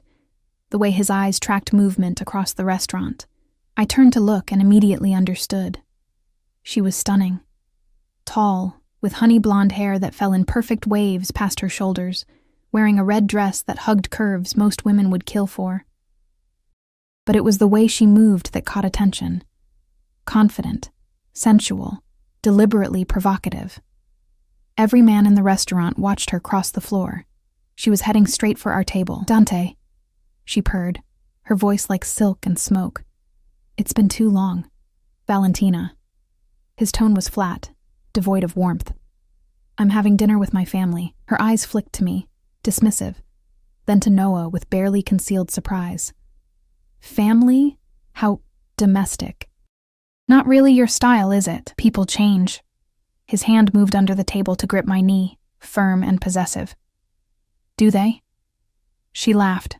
the way his eyes tracked movement across the restaurant. I turned to look and immediately understood. She was stunning. Tall, with honey blonde hair that fell in perfect waves past her shoulders, wearing a red dress that hugged curves most women would kill for. But it was the way she moved that caught attention. Confident, sensual, deliberately provocative. Every man in the restaurant watched her cross the floor. She was heading straight for our table. "Dante," she purred, her voice like silk and smoke. "It's been too long." "Valentina." His tone was flat, devoid of warmth. "I'm having dinner with my family." Her eyes flicked to me, dismissive, then to Noah with barely concealed surprise. "Family? How domestic." "Not really your style, is it? People change." His hand moved under the table to grip my knee, firm and possessive. "Do they?" She laughed,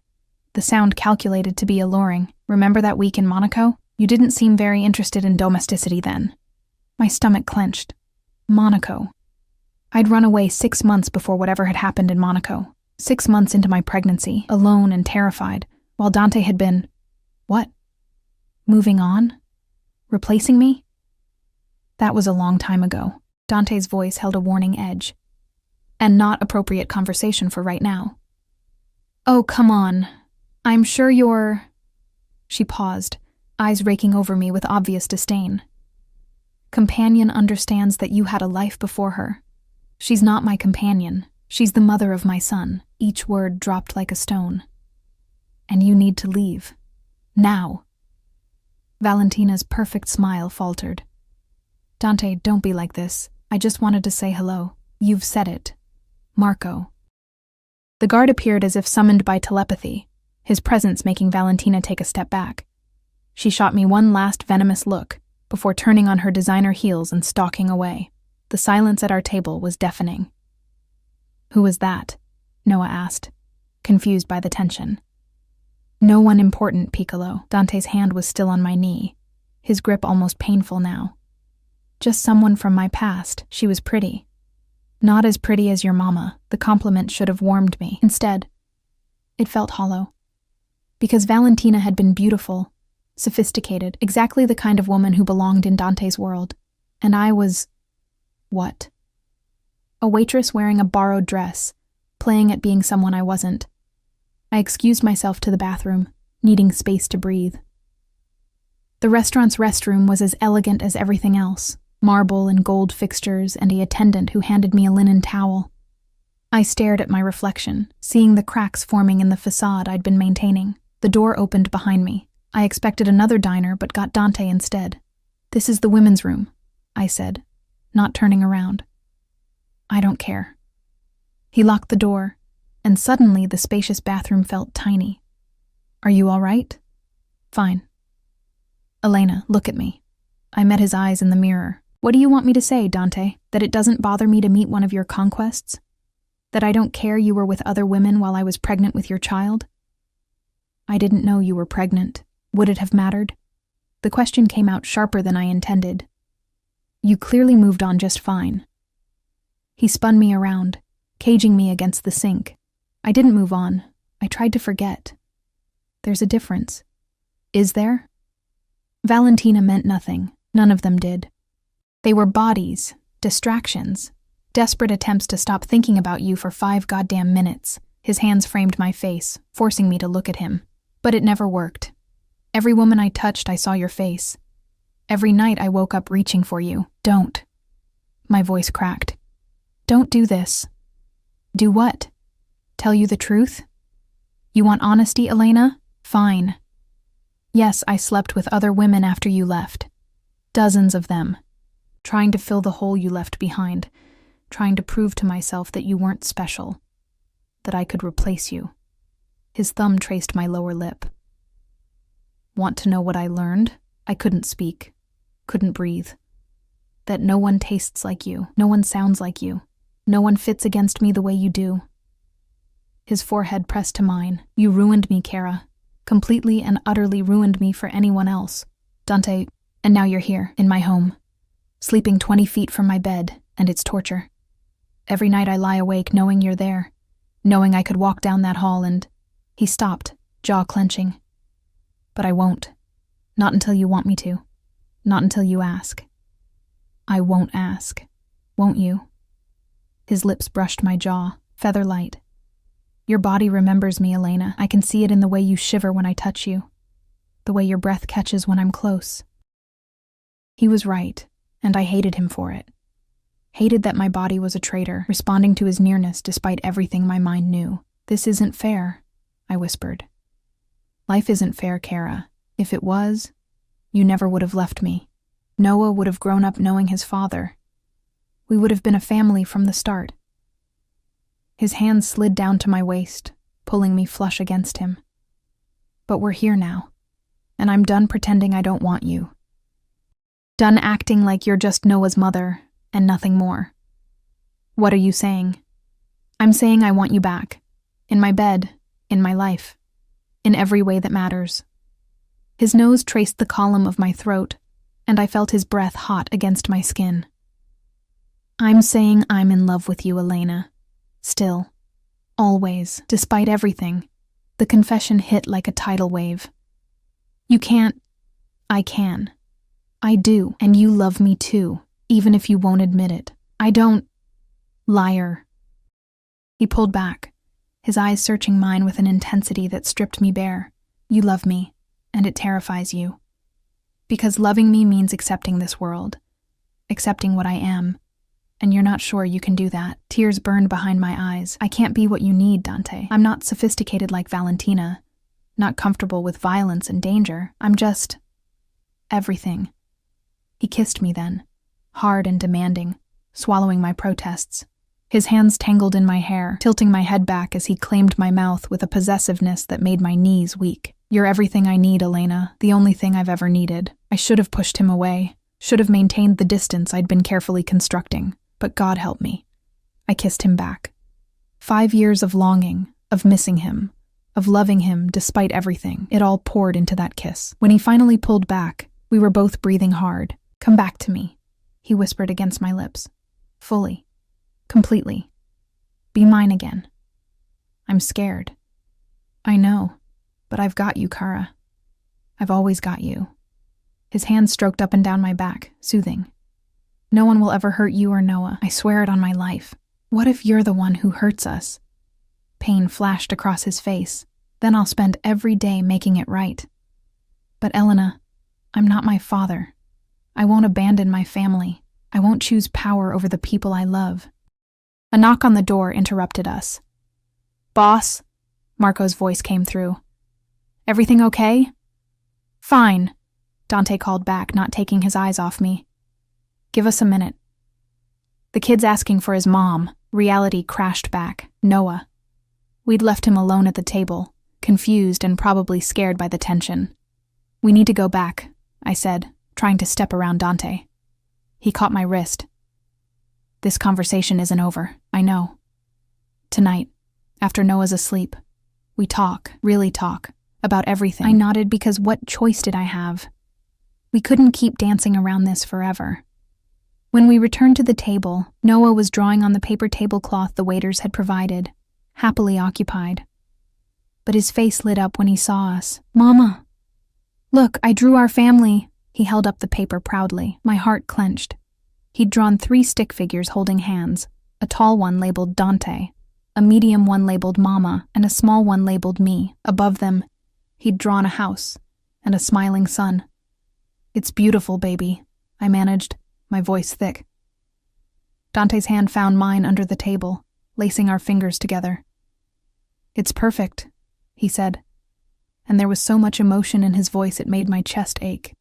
the sound calculated to be alluring. "Remember that week in Monaco? You didn't seem very interested in domesticity then." My stomach clenched. Monaco. I'd run away 6 months before whatever had happened in Monaco. 6 months into my pregnancy, alone and terrified, while Dante had been... what? Moving on? Replacing me? That was a long time ago. Dante's voice held a warning edge. And not appropriate conversation for right now. "Oh, come on. I'm sure you're..." She paused, eyes raking over me with obvious disdain. "Companion understands that you had a life before her. She's not my companion. She's the mother of my son." Each word dropped like a stone. "And you need to leave. Now." Valentina's perfect smile faltered. "Dante, don't be like this. I just wanted to say hello." "You've said it. Marco." The guard appeared as if summoned by telepathy, his presence making Valentina take a step back. She shot me one last venomous look, before turning on her designer heels and stalking away. The silence at our table was deafening. "Who was that?" Noah asked, confused by the tension. "No one important, Piccolo." Dante's hand was still on my knee, his grip almost painful now. "Just someone from my past. She was pretty. Not as pretty as your mama." The compliment should have warmed me. Instead, it felt hollow. Because Valentina had been beautiful, sophisticated, exactly the kind of woman who belonged in Dante's world. And I was... what? A waitress wearing a borrowed dress, playing at being someone I wasn't. I excused myself to the bathroom, needing space to breathe. The restaurant's restroom was as elegant as everything else, marble and gold fixtures and an attendant who handed me a linen towel. I stared at my reflection, seeing the cracks forming in the facade I'd been maintaining. The door opened behind me. I expected another diner but got Dante instead. "This is the women's room," I said, not turning around. "I don't care." He locked the door, and suddenly the spacious bathroom felt tiny. "Are you all right?" Fine. Elena, look at me. I met his eyes in the mirror. What do you want me to say, Dante? That it doesn't bother me to meet one of your conquests? That I don't care you were with other women while I was pregnant with your child? I didn't know you were pregnant. Would it have mattered? The question came out sharper than I intended. You clearly moved on just fine. He spun me around, caging me against the sink. I didn't move on. I tried to forget. There's a difference. Is there? Valentina meant nothing. None of them did. They were bodies, distractions, desperate attempts to stop thinking about you for 5 goddamn minutes. His hands framed my face, forcing me to look at him. But it never worked. Every woman I touched, I saw your face. Every night I woke up reaching for you. Don't. My voice cracked. Don't do this. Do what? Tell you the truth? You want honesty, Elena? Fine. Yes, I slept with other women after you left. Dozens of them. Trying to fill the hole you left behind. Trying to prove to myself that you weren't special. That I could replace you. His thumb traced my lower lip. Want to know what I learned? I couldn't speak. Couldn't breathe. That no one tastes like you. No one sounds like you. No one fits against me the way you do. His forehead pressed to mine. You ruined me, Kara. Completely and utterly ruined me for anyone else. Dante, and now you're here, in my home. Sleeping 20 feet from my bed, and it's torture. Every night I lie awake knowing you're there. Knowing I could walk down that hall and... He stopped, jaw clenching. But I won't. Not until you want me to. Not until you ask. I won't ask. Won't you? His lips brushed my jaw, feather light. Your body remembers me, Elena. I can see it in the way you shiver when I touch you. The way your breath catches when I'm close. He was right, and I hated him for it. Hated that my body was a traitor, responding to his nearness despite everything my mind knew. This isn't fair, I whispered. Life isn't fair, Kara. If it was, you never would have left me. Noah would have grown up knowing his father. We would have been a family from the start. His hands slid down to my waist, pulling me flush against him. But we're here now, and I'm done pretending I don't want you. Done acting like you're just Noah's mother, and nothing more. What are you saying? I'm saying I want you back. In my bed, in my life. In every way that matters. His nose traced the column of my throat, and I felt his breath hot against my skin. I'm saying I'm in love with you, Elena. Still. Always, despite everything. The confession hit like a tidal wave. You can't. I can. I do, and you love me too, even if you won't admit it. I don't. Liar. He pulled back, his eyes searching mine with an intensity that stripped me bare. You love me, and it terrifies you. Because loving me means accepting this world. Accepting what I am. And you're not sure you can do that. Tears burned behind my eyes. I can't be what you need, Dante. I'm not sophisticated like Valentina. Not comfortable with violence and danger. I'm just... everything. He kissed me then, hard and demanding, swallowing my protests. His hands tangled in my hair, tilting my head back as he claimed my mouth with a possessiveness that made my knees weak. You're everything I need, Elena, the only thing I've ever needed. I should have pushed him away, should have maintained the distance I'd been carefully constructing. But God help me. I kissed him back. 5 years of longing, of missing him, of loving him despite everything, it all poured into that kiss. When he finally pulled back, we were both breathing hard. Come back to me, he whispered against my lips. Fully. Completely. Be mine again. I'm scared. I know, but I've got you, Kara. I've always got you. His hand stroked up and down my back, soothing. No one will ever hurt you or Noah. I swear it on my life. What if you're the one who hurts us? Pain flashed across his face. Then I'll spend every day making it right. But Elena, I'm not my father. I won't abandon my family. I won't choose power over the people I love. A knock on the door interrupted us. Boss? Marco's voice came through. Everything okay? Fine, Dante called back, not taking his eyes off me. Give us a minute. The kid's asking for his mom. Reality crashed back. Noah. We'd left him alone at the table, confused and probably scared by the tension. We need to go back, I said, trying to step around Dante. He caught my wrist. This conversation isn't over, I know. Tonight, after Noah's asleep, we talk, really talk, about everything. I nodded because what choice did I have? We couldn't keep dancing around this forever. When we returned to the table, Noah was drawing on the paper tablecloth the waiters had provided, happily occupied. But his face lit up when he saw us. Mama! Look, I drew our family. He held up the paper proudly. My heart clenched. He'd drawn 3 stick figures holding hands, a tall one labeled Dante, a medium one labeled Mama, and a small one labeled me. Above them, he'd drawn a house and a smiling sun. It's beautiful, baby, I managed, my voice thick. Dante's hand found mine under the table, lacing our fingers together. It's perfect, he said, and there was so much emotion in his voice it made my chest ache.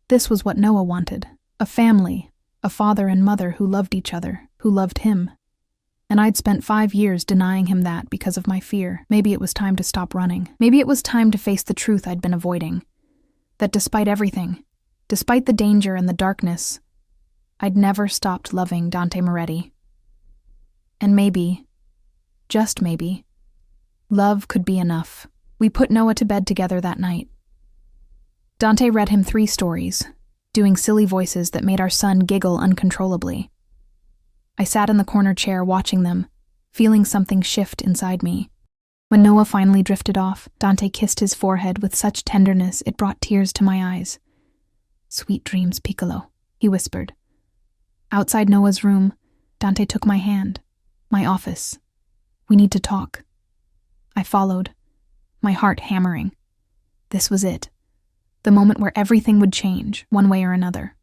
This was what Noah wanted, a family, a father and mother who loved each other, who loved him. And I'd spent 5 years denying him that because of my fear. Maybe it was time to stop running. Maybe it was time to face the truth I'd been avoiding. That despite everything, despite the danger and the darkness, I'd never stopped loving Dante Moretti. And maybe, just maybe, love could be enough. We put Noah to bed together that night. Dante read him 3 stories, doing silly voices that made our son giggle uncontrollably. I sat in the corner chair watching them, feeling something shift inside me. When Noah finally drifted off, Dante kissed his forehead with such tenderness it brought tears to my eyes. "Sweet dreams, Piccolo," he whispered. Outside Noah's room, Dante took my hand. My office. "We need to talk." I followed, my heart hammering. This was it. The moment where everything would change, one way or another.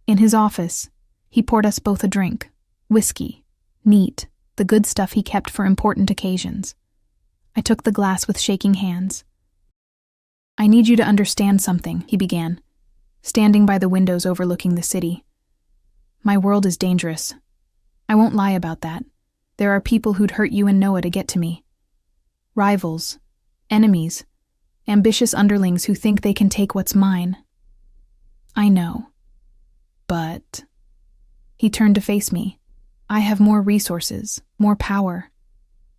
In his office, he poured us both a drink. Whiskey. Neat. The good stuff he kept for important occasions. I took the glass with shaking hands. "I need you to understand something," he began, standing by the windows overlooking the city. "My world is dangerous. I won't lie about that. There are people who'd hurt you and Noah to get to me. Rivals. Enemies. Ambitious underlings who think they can take what's mine. I know. But..." He turned to face me. "I have more resources, more power,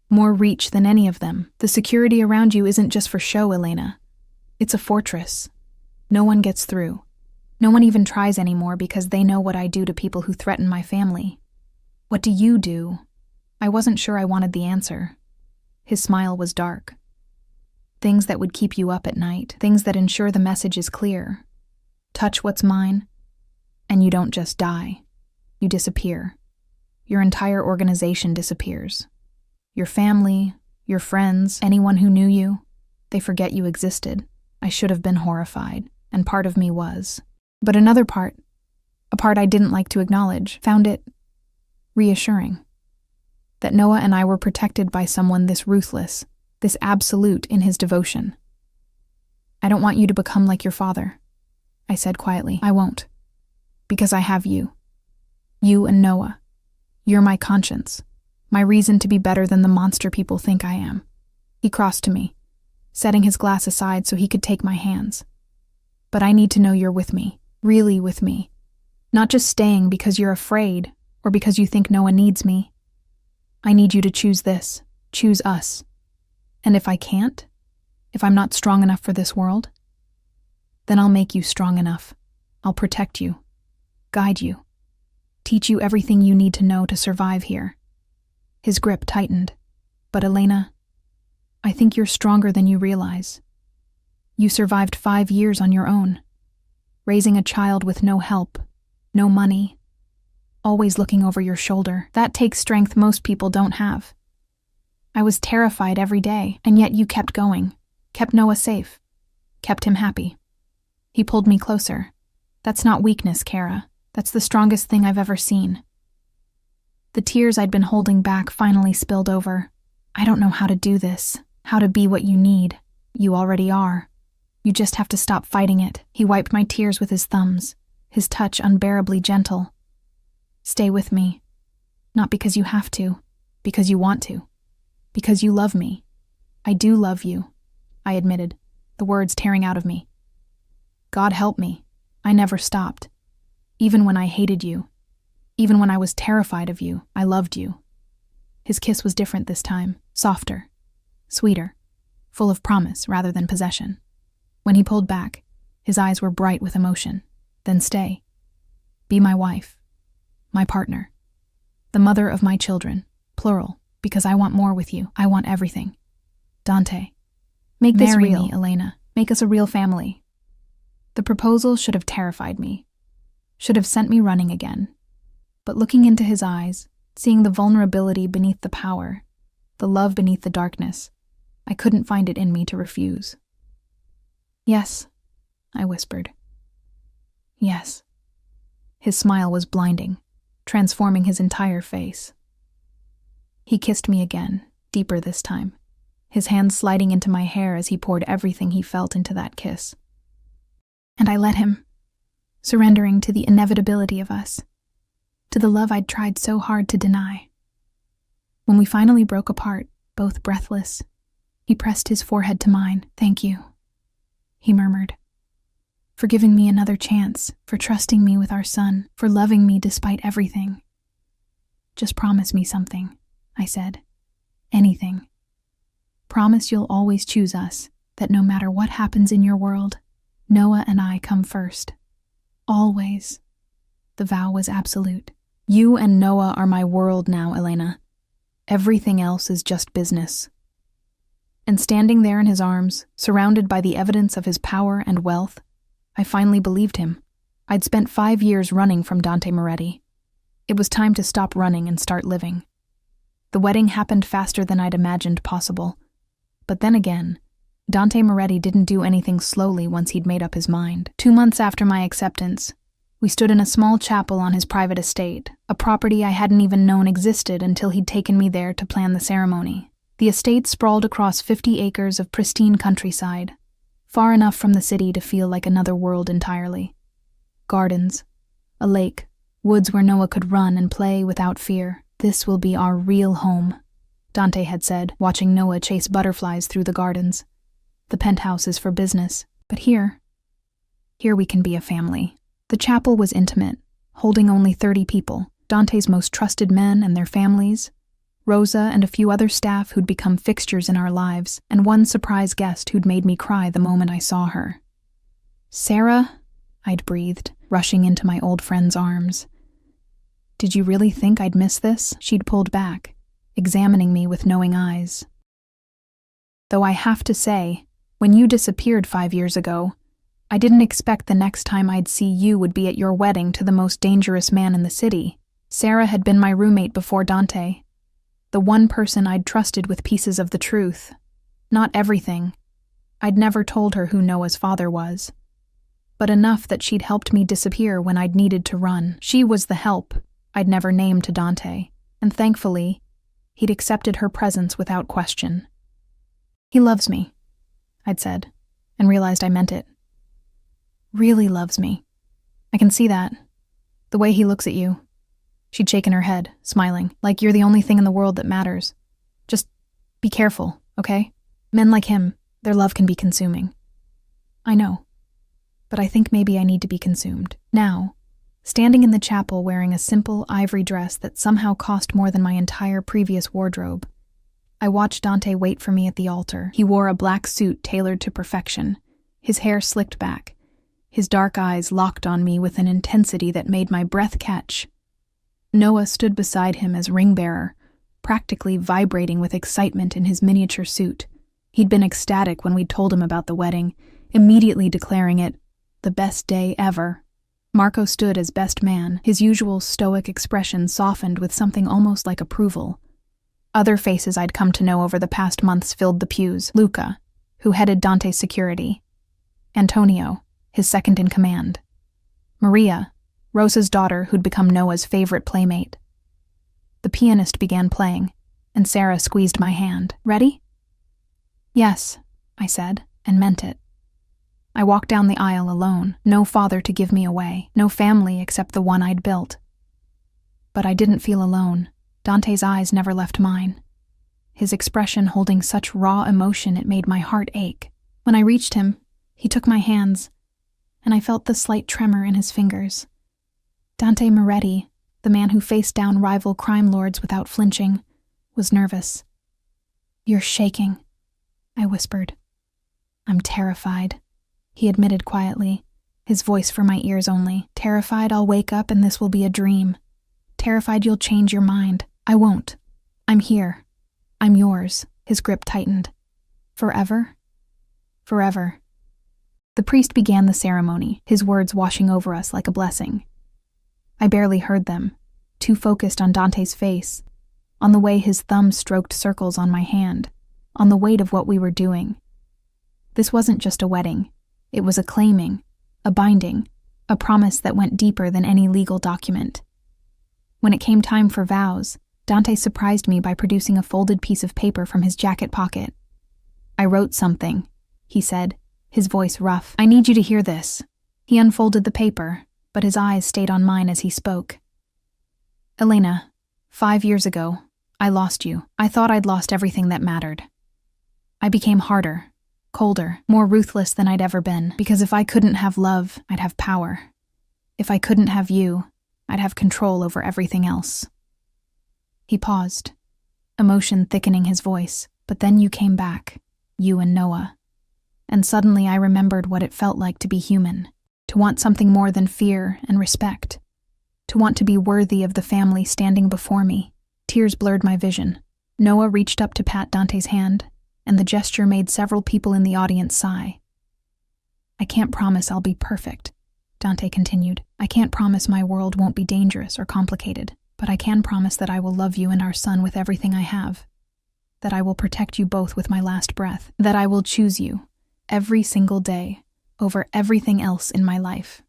more reach than any of them. The security around you isn't just for show, Elena. It's a fortress. No one gets through. No one even tries anymore because they know what I do to people who threaten my family. What do you do?" I wasn't sure I wanted the answer. His smile was dark. "Things that would keep you up at night, things that ensure the message is clear. Touch what's mine, and you don't just die. You disappear. Your entire organization disappears. Your family, your friends, anyone who knew you, they forget you existed." I should have been horrified, and part of me was. But another part, a part I didn't like to acknowledge, found it reassuring. That Noah and I were protected by someone this ruthless, this absolute in his devotion. "I don't want you to become like your father," I said quietly. "I won't. Because I have you. You and Noah. You're my conscience, my reason to be better than the monster people think I am." He crossed to me, setting his glass aside so he could take my hands. "But I need to know you're with me, really with me. Not just staying because you're afraid or because you think Noah needs me. I need you to choose this, choose us. And if I can't, if I'm not strong enough for this world, then I'll make you strong enough. I'll protect you, guide you, teach you everything you need to know to survive here." His grip tightened. "But Elena, I think you're stronger than you realize. You survived 5 years on your own, raising a child with no help, no money, always looking over your shoulder. That takes strength most people don't have. I was terrified every day, and yet you kept going, kept Noah safe, kept him happy." He pulled me closer. "That's not weakness, Kara. That's the strongest thing I've ever seen." The tears I'd been holding back finally spilled over. "I don't know how to do this, how to be what you need. You already are. You just have to stop fighting it." He wiped my tears with his thumbs, his touch unbearably gentle. "Stay with me. Not because you have to, because you want to. Because you love me. I do love you," I admitted, the words tearing out of me. God help me. I never stopped. Even when I hated you, even when I was terrified of you, I loved you. His kiss was different this time, softer, sweeter, full of promise rather than possession. When he pulled back, his eyes were bright with emotion. Then stay. Be my wife, my partner, the mother of my children, plural, because I want more with you. I want everything. Dante, make this real. Marry me, Elena. Make us a real family. The proposal should have terrified me, should have sent me running again. But looking into his eyes, seeing the vulnerability beneath the power, the love beneath the darkness, I couldn't find it in me to refuse. Yes, I whispered. Yes. His smile was blinding, transforming his entire face. He kissed me again, deeper this time, his hands sliding into my hair as he poured everything he felt into that kiss. And I let him, surrendering to the inevitability of us, to the love I'd tried so hard to deny. When we finally broke apart, both breathless, he pressed his forehead to mine. Thank you, he murmured, for giving me another chance, for trusting me with our son, for loving me despite everything. Just promise me something, I said. Anything. Promise you'll always choose us, that no matter what happens in your world, Noah and I come first. Always. The vow was absolute. You and Noah are my world now, Elena. Everything else is just business. And standing there in his arms, surrounded by the evidence of his power and wealth, I finally believed him. I'd spent 5 years running from Dante Moretti. It was time to stop running and start living. The wedding happened faster than I'd imagined possible. But then again, Dante Moretti didn't do anything slowly once he'd made up his mind. 2 months after my acceptance, we stood in a small chapel on his private estate, a property I hadn't even known existed until he'd taken me there to plan the ceremony. The estate sprawled across 50 acres of pristine countryside, far enough from the city to feel like another world entirely. Gardens, a lake, woods where Noah could run and play without fear. This will be our real home, Dante had said, watching Noah chase butterflies through the gardens. The penthouse is for business, but here we can be a family. The chapel was intimate, holding only 30 people, Dante's most trusted men and their families, Rosa and a few other staff who'd become fixtures in our lives, and one surprise guest who'd made me cry the moment I saw her. Sarah, I'd breathed, rushing into my old friend's arms. Did you really think I'd miss this? She'd pulled back, examining me with knowing eyes. Though I have to say, when you disappeared 5 years ago, I didn't expect the next time I'd see you would be at your wedding to the most dangerous man in the city. Sarah had been my roommate before Dante, the one person I'd trusted with pieces of the truth. Not everything. I'd never told her who Noah's father was, but enough that she'd helped me disappear when I'd needed to run. She was the help I'd never named to Dante, and thankfully, he'd accepted her presence without question. He loves me, I'd said, and realized I meant it. Really loves me. I can see that. The way he looks at you. She'd shaken her head, smiling, like you're the only thing in the world that matters. Just be careful, okay? Men like him, their love can be consuming. I know. But I think maybe I need to be consumed. Now, standing in the chapel wearing a simple ivory dress that somehow cost more than my entire previous wardrobe, I watched Dante wait for me at the altar. He wore a black suit tailored to perfection, his hair slicked back, his dark eyes locked on me with an intensity that made my breath catch. Noah stood beside him as ring-bearer, practically vibrating with excitement in his miniature suit. He'd been ecstatic when we'd told him about the wedding, immediately declaring it the best day ever. Marco stood as best man, his usual stoic expression softened with something almost like approval. Other faces I'd come to know over the past months filled the pews. Luca, who headed Dante's security. Antonio, his second-in-command. Maria, Rosa's daughter who'd become Noah's favorite playmate. The pianist began playing, and Sarah squeezed my hand. Ready? Yes, I said, and meant it. I walked down the aisle alone, no father to give me away, no family except the one I'd built. But I didn't feel alone. Dante's eyes never left mine, his expression holding such raw emotion it made my heart ache. When I reached him, he took my hands, and I felt the slight tremor in his fingers. Dante Moretti, the man who faced down rival crime lords without flinching, was nervous. "You're shaking," I whispered. "I'm terrified," he admitted quietly, his voice for my ears only. "Terrified I'll wake up and this will be a dream. Terrified you'll change your mind. I won't. I'm here. I'm yours." His grip tightened. "Forever?" "Forever." The priest began the ceremony, his words washing over us like a blessing. I barely heard them, too focused on Dante's face, on the way his thumb stroked circles on my hand, on the weight of what we were doing. This wasn't just a wedding. It was a claiming, a binding, a promise that went deeper than any legal document. When it came time for vows, Dante surprised me by producing a folded piece of paper from his jacket pocket. "I wrote something," he said, his voice rough. "I need you to hear this." He unfolded the paper, but his eyes stayed on mine as he spoke. "Elena, 5 years ago, I lost you. I thought I'd lost everything that mattered. I became harder, colder, more ruthless than I'd ever been, because if I couldn't have love, I'd have power. If I couldn't have you, I'd have control over everything else." He paused, emotion thickening his voice, "But then you came back, you and Noah. And suddenly I remembered what it felt like to be human, to want something more than fear and respect, to want to be worthy of the family standing before me." Tears blurred my vision. Noah reached up to pat Dante's hand, and the gesture made several people in the audience sigh. "I can't promise I'll be perfect," Dante continued. "I can't promise my world won't be dangerous or complicated, but I can promise that I will love you and our son with everything I have, that I will protect you both with my last breath, that I will choose you, every single day, over everything else in my life."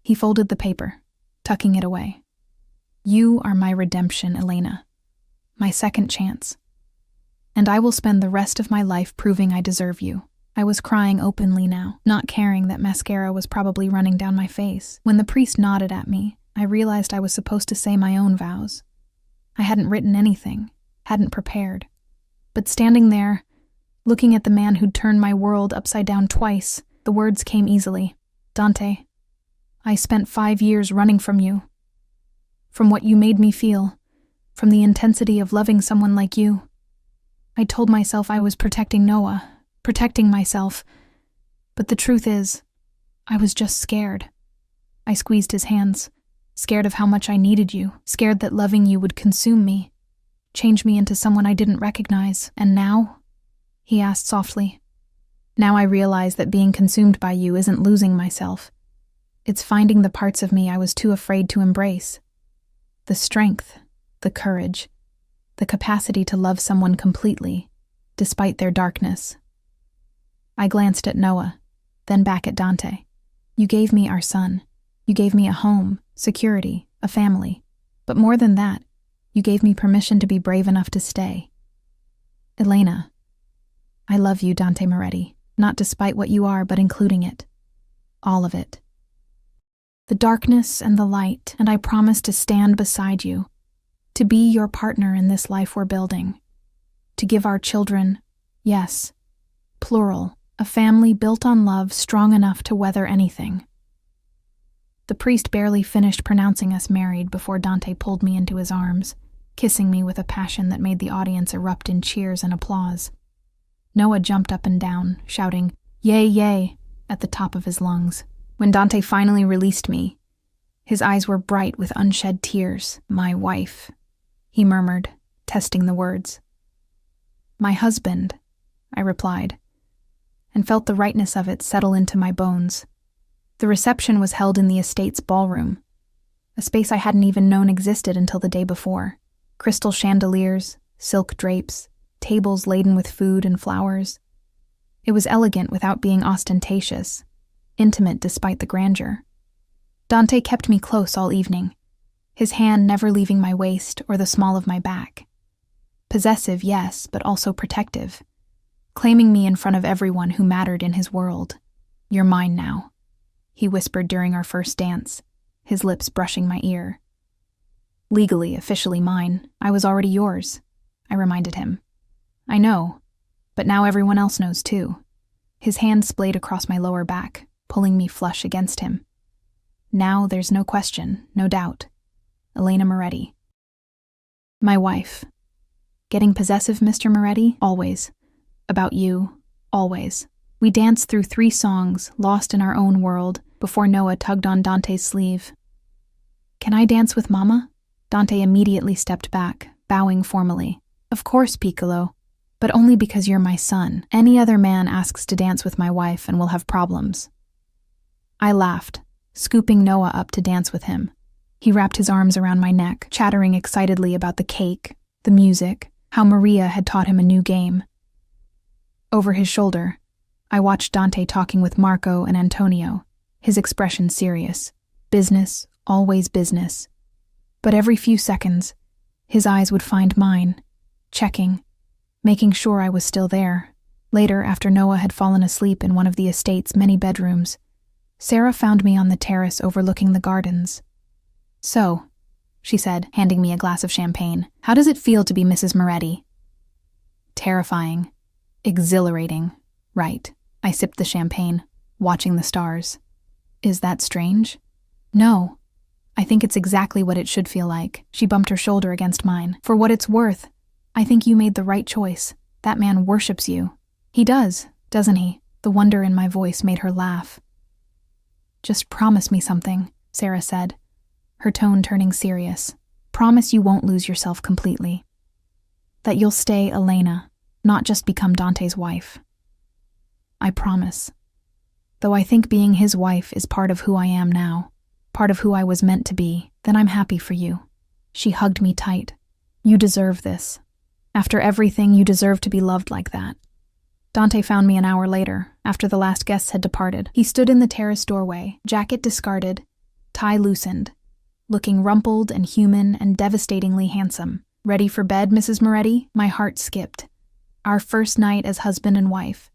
He folded the paper, tucking it away. "You are my redemption, Elena, my second chance. And I will spend the rest of my life proving I deserve you." I was crying openly now, not caring that mascara was probably running down my face. When the priest nodded at me, I realized I was supposed to say my own vows. I hadn't written anything, hadn't prepared. But standing there, looking at the man who'd turned my world upside down twice, the words came easily. "Dante, I spent 5 years running from you. From what you made me feel, from the intensity of loving someone like you. I told myself I was protecting Noah, protecting myself, but the truth is, I was just scared." I squeezed his hands, scared of how much I needed you, scared that loving you would consume me, change me into someone I didn't recognize. "And now?" he asked softly. "Now I realize that being consumed by you isn't losing myself. It's finding the parts of me I was too afraid to embrace. The strength, the courage, the capacity to love someone completely, despite their darkness." I glanced at Noah, then back at Dante. "You gave me our son. You gave me a home, security, a family. But more than that, you gave me permission to be brave enough to stay. Elena, I love you, Dante Moretti, not despite what you are, but including it. All of it. The darkness and the light, and I promise to stand beside you, to be your partner in this life we're building, to give our children, yes, plural, a family built on love strong enough to weather anything." The priest barely finished pronouncing us married before Dante pulled me into his arms, kissing me with a passion that made the audience erupt in cheers and applause. Noah jumped up and down, shouting, "Yay, yay," at the top of his lungs. When Dante finally released me, his eyes were bright with unshed tears. "My wife," he murmured, testing the words. "My husband," I replied, and felt the rightness of it settle into my bones. The reception was held in the estate's ballroom, a space I hadn't even known existed until the day before. Crystal chandeliers, silk drapes, tables laden with food and flowers. It was elegant without being ostentatious, intimate despite the grandeur. Dante kept me close all evening, his hand never leaving my waist or the small of my back. Possessive, yes, but also protective, claiming me in front of everyone who mattered in his world. "You're mine now," he whispered during our first dance, his lips brushing my ear. "Legally, officially mine, I was already yours," I reminded him. "I know, but now everyone else knows too." His hand splayed across my lower back, pulling me flush against him. Now there's no question, no doubt. Elena Moretti. My wife. Getting possessive, Mr. Moretti? Always. About you. Always. We danced through 3 songs, lost in our own world, before Noah tugged on Dante's sleeve. Can I dance with Mama? Dante immediately stepped back, bowing formally. Of course, Piccolo, but only because you're my son. Any other man asks to dance with my wife and we'll have problems. I laughed, scooping Noah up to dance with him. He wrapped his arms around my neck, chattering excitedly about the cake, the music, how Maria had taught him a new game. Over his shoulder, I watched Dante talking with Marco and Antonio, his expression serious. Business, always business. But every few seconds, his eyes would find mine, checking, making sure I was still there. Later, after Noah had fallen asleep in one of the estate's many bedrooms, Sarah found me on the terrace overlooking the gardens. So, she said, handing me a glass of champagne, how does it feel to be Mrs. Moretti? Terrifying. Exhilarating. Right. I sipped the champagne, watching the stars. Is that strange? No. I think it's exactly what it should feel like. She bumped her shoulder against mine. For what it's worth, I think you made the right choice. That man worships you. He does, doesn't he? The wonder in my voice made her laugh. Just promise me something, Sarah said, her tone turning serious. Promise you won't lose yourself completely. That you'll stay Elena, not just become Dante's wife. I promise. Though I think being his wife is part of who I am now, part of who I was meant to be, then I'm happy for you. She hugged me tight. You deserve this. After everything, you deserve to be loved like that. Dante found me an hour later, after the last guests had departed. He stood in the terrace doorway, jacket discarded, tie loosened, looking rumpled and human and devastatingly handsome. Ready for bed, Mrs. Moretti? My heart skipped. Our first night as husband and wife.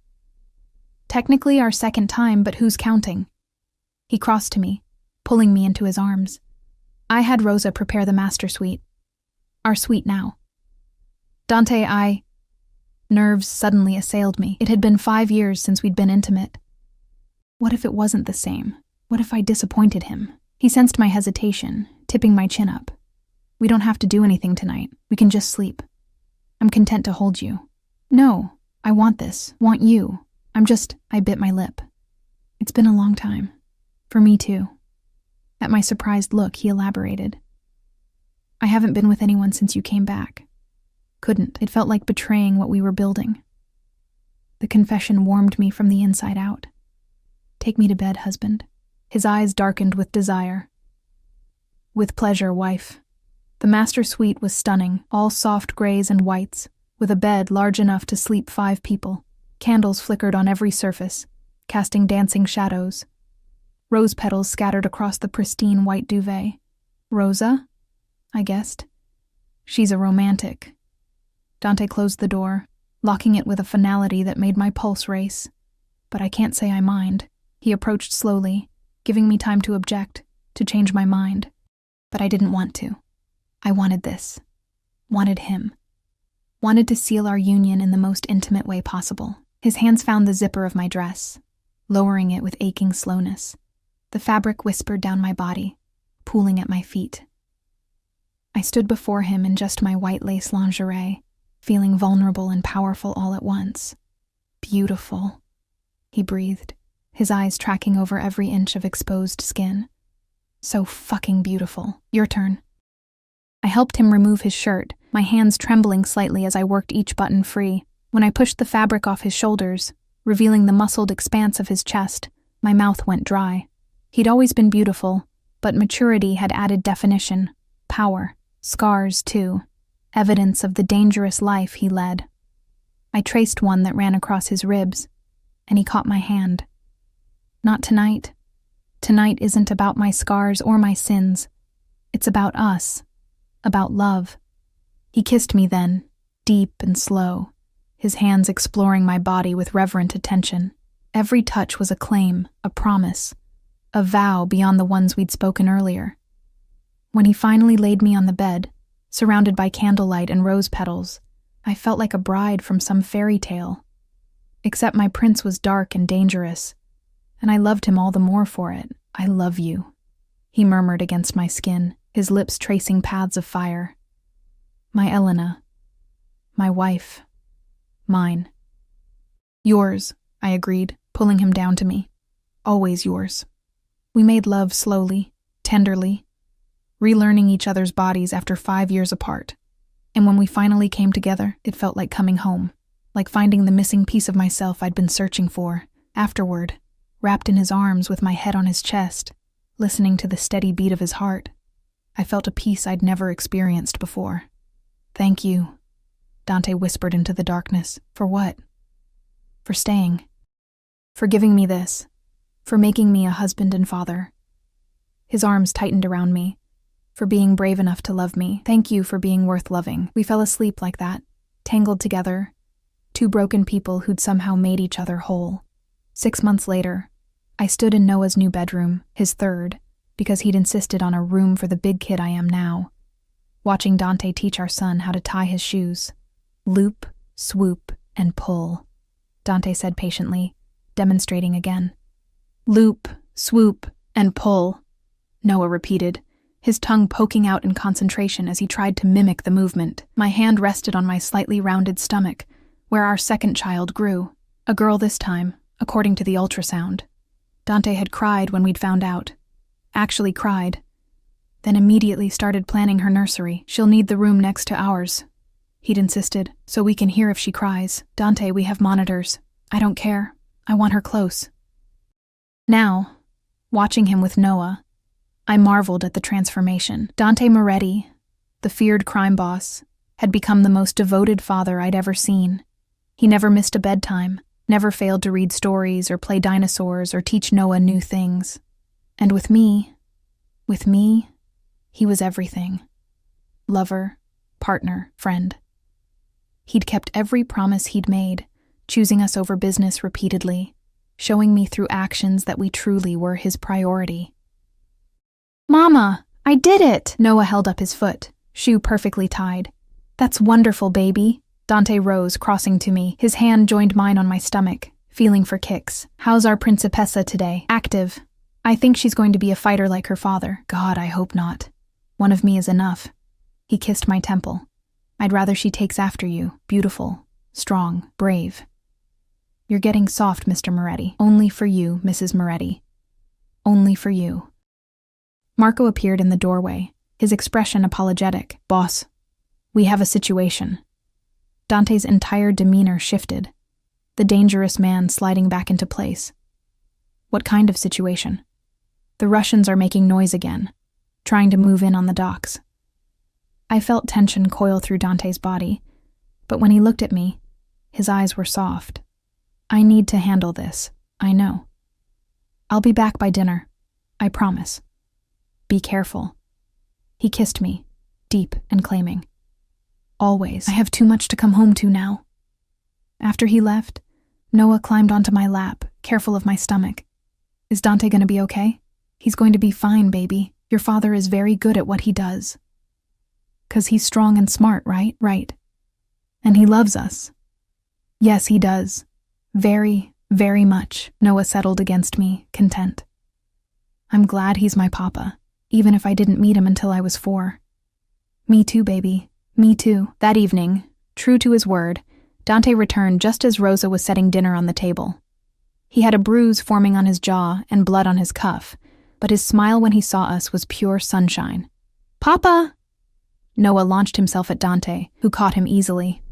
Technically our second time, but who's counting? He crossed to me, pulling me into his arms. I had Rosa prepare the master suite. Our suite now. Dante, Nerves suddenly assailed me. It had been 5 years since we'd been intimate. What if it wasn't the same? What if I disappointed him? He sensed my hesitation, tipping my chin up. We don't have to do anything tonight. We can just sleep. I'm content to hold you. No, I want this, want you. I bit my lip. It's been a long time. For me too. At my surprised look, he elaborated. I haven't been with anyone since you came back. Couldn't. It felt like betraying what we were building. The confession warmed me from the inside out. Take me to bed, husband. His eyes darkened with desire. With pleasure, wife. The master suite was stunning, all soft grays and whites, with a bed large enough to sleep 5 people. Candles flickered on every surface, casting dancing shadows. Rose petals scattered across the pristine white duvet. Rosa? I guessed. She's a romantic. Dante closed the door, locking it with a finality that made my pulse race. But I can't say I mind. He approached slowly, giving me time to object, to change my mind. But I didn't want to. I wanted this. Wanted him. Wanted to seal our union in the most intimate way possible. His hands found the zipper of my dress, lowering it with aching slowness. The fabric whispered down my body, pooling at my feet. I stood before him in just my white lace lingerie, feeling vulnerable and powerful all at once. Beautiful, he breathed, his eyes tracking over every inch of exposed skin. So fucking beautiful. Your turn. I helped him remove his shirt, my hands trembling slightly as I worked each button free. When I pushed the fabric off his shoulders, revealing the muscled expanse of his chest, my mouth went dry. He'd always been beautiful, but maturity had added definition, power, scars too, evidence of the dangerous life he led. I traced one that ran across his ribs, and he caught my hand. Not tonight. Tonight isn't about my scars or my sins. It's about us, about love. He kissed me then, deep and slow, his hands exploring my body with reverent attention. Every touch was a claim, a promise, a vow beyond the ones we'd spoken earlier. When he finally laid me on the bed, surrounded by candlelight and rose petals, I felt like a bride from some fairy tale. Except my prince was dark and dangerous, and I loved him all the more for it. I love you, he murmured against my skin, his lips tracing paths of fire. My Elena. My wife. Mine. Yours, I agreed, pulling him down to me. Always yours. We made love slowly, tenderly, relearning each other's bodies after 5 years apart. And when we finally came together, it felt like coming home, like finding the missing piece of myself I'd been searching for. Afterward, wrapped in his arms with my head on his chest, listening to the steady beat of his heart, I felt a peace I'd never experienced before. Thank you, Dante whispered into the darkness. For what? For staying. For giving me this. For making me a husband and father. His arms tightened around me. For being brave enough to love me. Thank you for being worth loving. We fell asleep like that, tangled together, two broken people who'd somehow made each other whole. 6 months later, I stood in Noah's new bedroom, his third, because he'd insisted on a room for the big kid I am now, watching Dante teach our son how to tie his shoes. Loop, swoop, and pull, Dante said patiently, demonstrating again. Loop, swoop, and pull, Noah repeated, his tongue poking out in concentration as he tried to mimic the movement. My hand rested on my slightly rounded stomach, where our second child grew, a girl this time, according to the ultrasound. Dante had cried when we'd found out. Actually cried. Then immediately started planning her nursery. She'll need the room next to ours, he'd insisted, so we can hear if she cries. Dante, we have monitors. I don't care. I want her close. Now, watching him with Noah, I marveled at the transformation. Dante Moretti, the feared crime boss, had become the most devoted father I'd ever seen. He never missed a bedtime, never failed to read stories or play dinosaurs or teach Noah new things. And with me, he was everything. Lover, partner, friend. He'd kept every promise he'd made, choosing us over business repeatedly, showing me through actions that we truly were his priority. Mama, I did it! Noah held up his foot, shoe perfectly tied. That's wonderful, baby. Dante rose, crossing to me. His hand joined mine on my stomach, feeling for kicks. How's our principessa today? Active. I think she's going to be a fighter like her father. God, I hope not. One of me is enough. He kissed my temple. I'd rather she takes after you. Beautiful, strong, brave. You're getting soft, Mr. Moretti. Only for you, Mrs. Moretti. Only for you. Marco appeared in the doorway, his expression apologetic. Boss, we have a situation. Dante's entire demeanor shifted, the dangerous man sliding back into place. What kind of situation? The Russians are making noise again, trying to move in on the docks. I felt tension coil through Dante's body, but when he looked at me, his eyes were soft. I need to handle this, I know. I'll be back by dinner, I promise. Be careful. He kissed me, deep and claiming. Always. I have too much to come home to now. After he left, Noah climbed onto my lap, careful of my stomach. Is Dante going to be okay? He's going to be fine, baby. Your father is very good at what he does. 'Cause he's strong and smart, right? Right. And he loves us. Yes, he does. Very, very much. Noah settled against me, content. I'm glad he's my papa, even if I didn't meet him until I was 4. Me too, baby. Me too. That evening, true to his word, Dante returned just as Rosa was setting dinner on the table. He had a bruise forming on his jaw and blood on his cuff, but his smile when he saw us was pure sunshine. Papa! Noah launched himself at Dante, who caught him easily.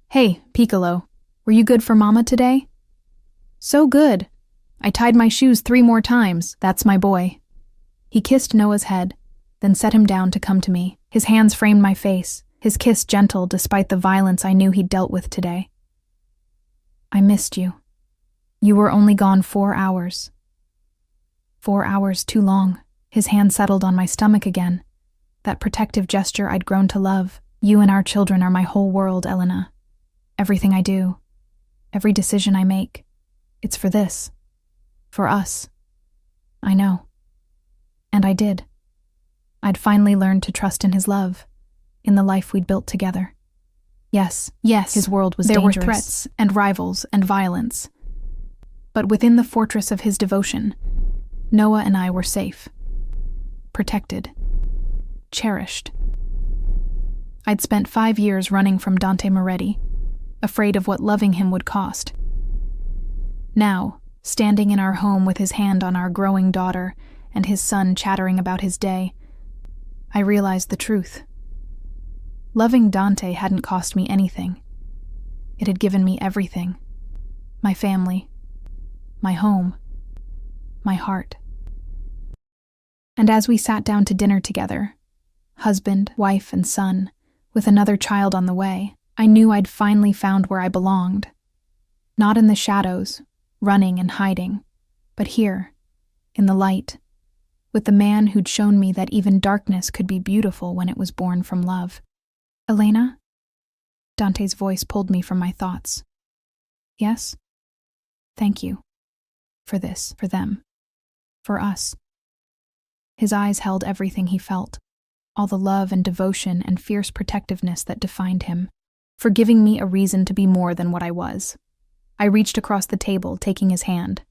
Hey, Piccolo, were you good for Mama today? So good. I tied my shoes 3 more times. That's my boy. He kissed Noah's head, then set him down to come to me. His hands framed my face, his kiss gentle despite the violence I knew he'd dealt with today. I missed you. You were only gone 4 hours. 4 hours too long. His hand settled on my stomach again. That protective gesture I'd grown to love. You and our children are my whole world, Elena. Everything I do, every decision I make, it's for this. For us. I know. And I did. I'd finally learned to trust in his love, in the life we'd built together. Yes, his world was dangerous. There were threats and rivals and violence. But within the fortress of his devotion, Noah and I were safe, protected, cherished. I'd spent 5 years running from Dante Moretti, afraid of what loving him would cost. Now, standing in our home with his hand on our growing daughter and his son chattering about his day, I realized the truth. Loving Dante hadn't cost me anything. It had given me everything. My family, my home, my heart. And as we sat down to dinner together, husband, wife, and son, with another child on the way, I knew I'd finally found where I belonged. Not in the shadows, running and hiding, but here, in the light, with the man who'd shown me that even darkness could be beautiful when it was born from love. Elena? Dante's voice pulled me from my thoughts. Yes? Thank you. For this, for them, for us. His eyes held everything he felt, all the love and devotion and fierce protectiveness that defined him, for giving me a reason to be more than what I was. I reached across the table, taking his hand.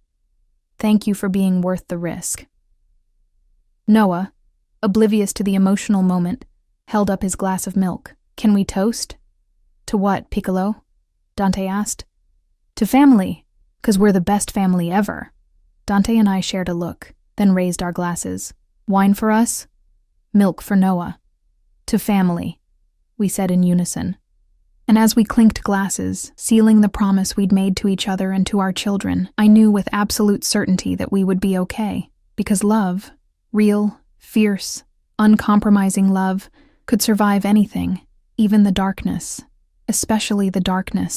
Thank you for being worth the risk. Noah, oblivious to the emotional moment, held up his glass of milk. Can we toast? To what, Piccolo? Dante asked. To family, 'cause we're the best family ever. Dante and I shared a look, then raised our glasses. Wine for us? Milk for Noah. To family, we said in unison. And as we clinked glasses, sealing the promise we'd made to each other and to our children, I knew with absolute certainty that we would be okay, because love, real, fierce, uncompromising love, could survive anything, even the darkness, especially the darkness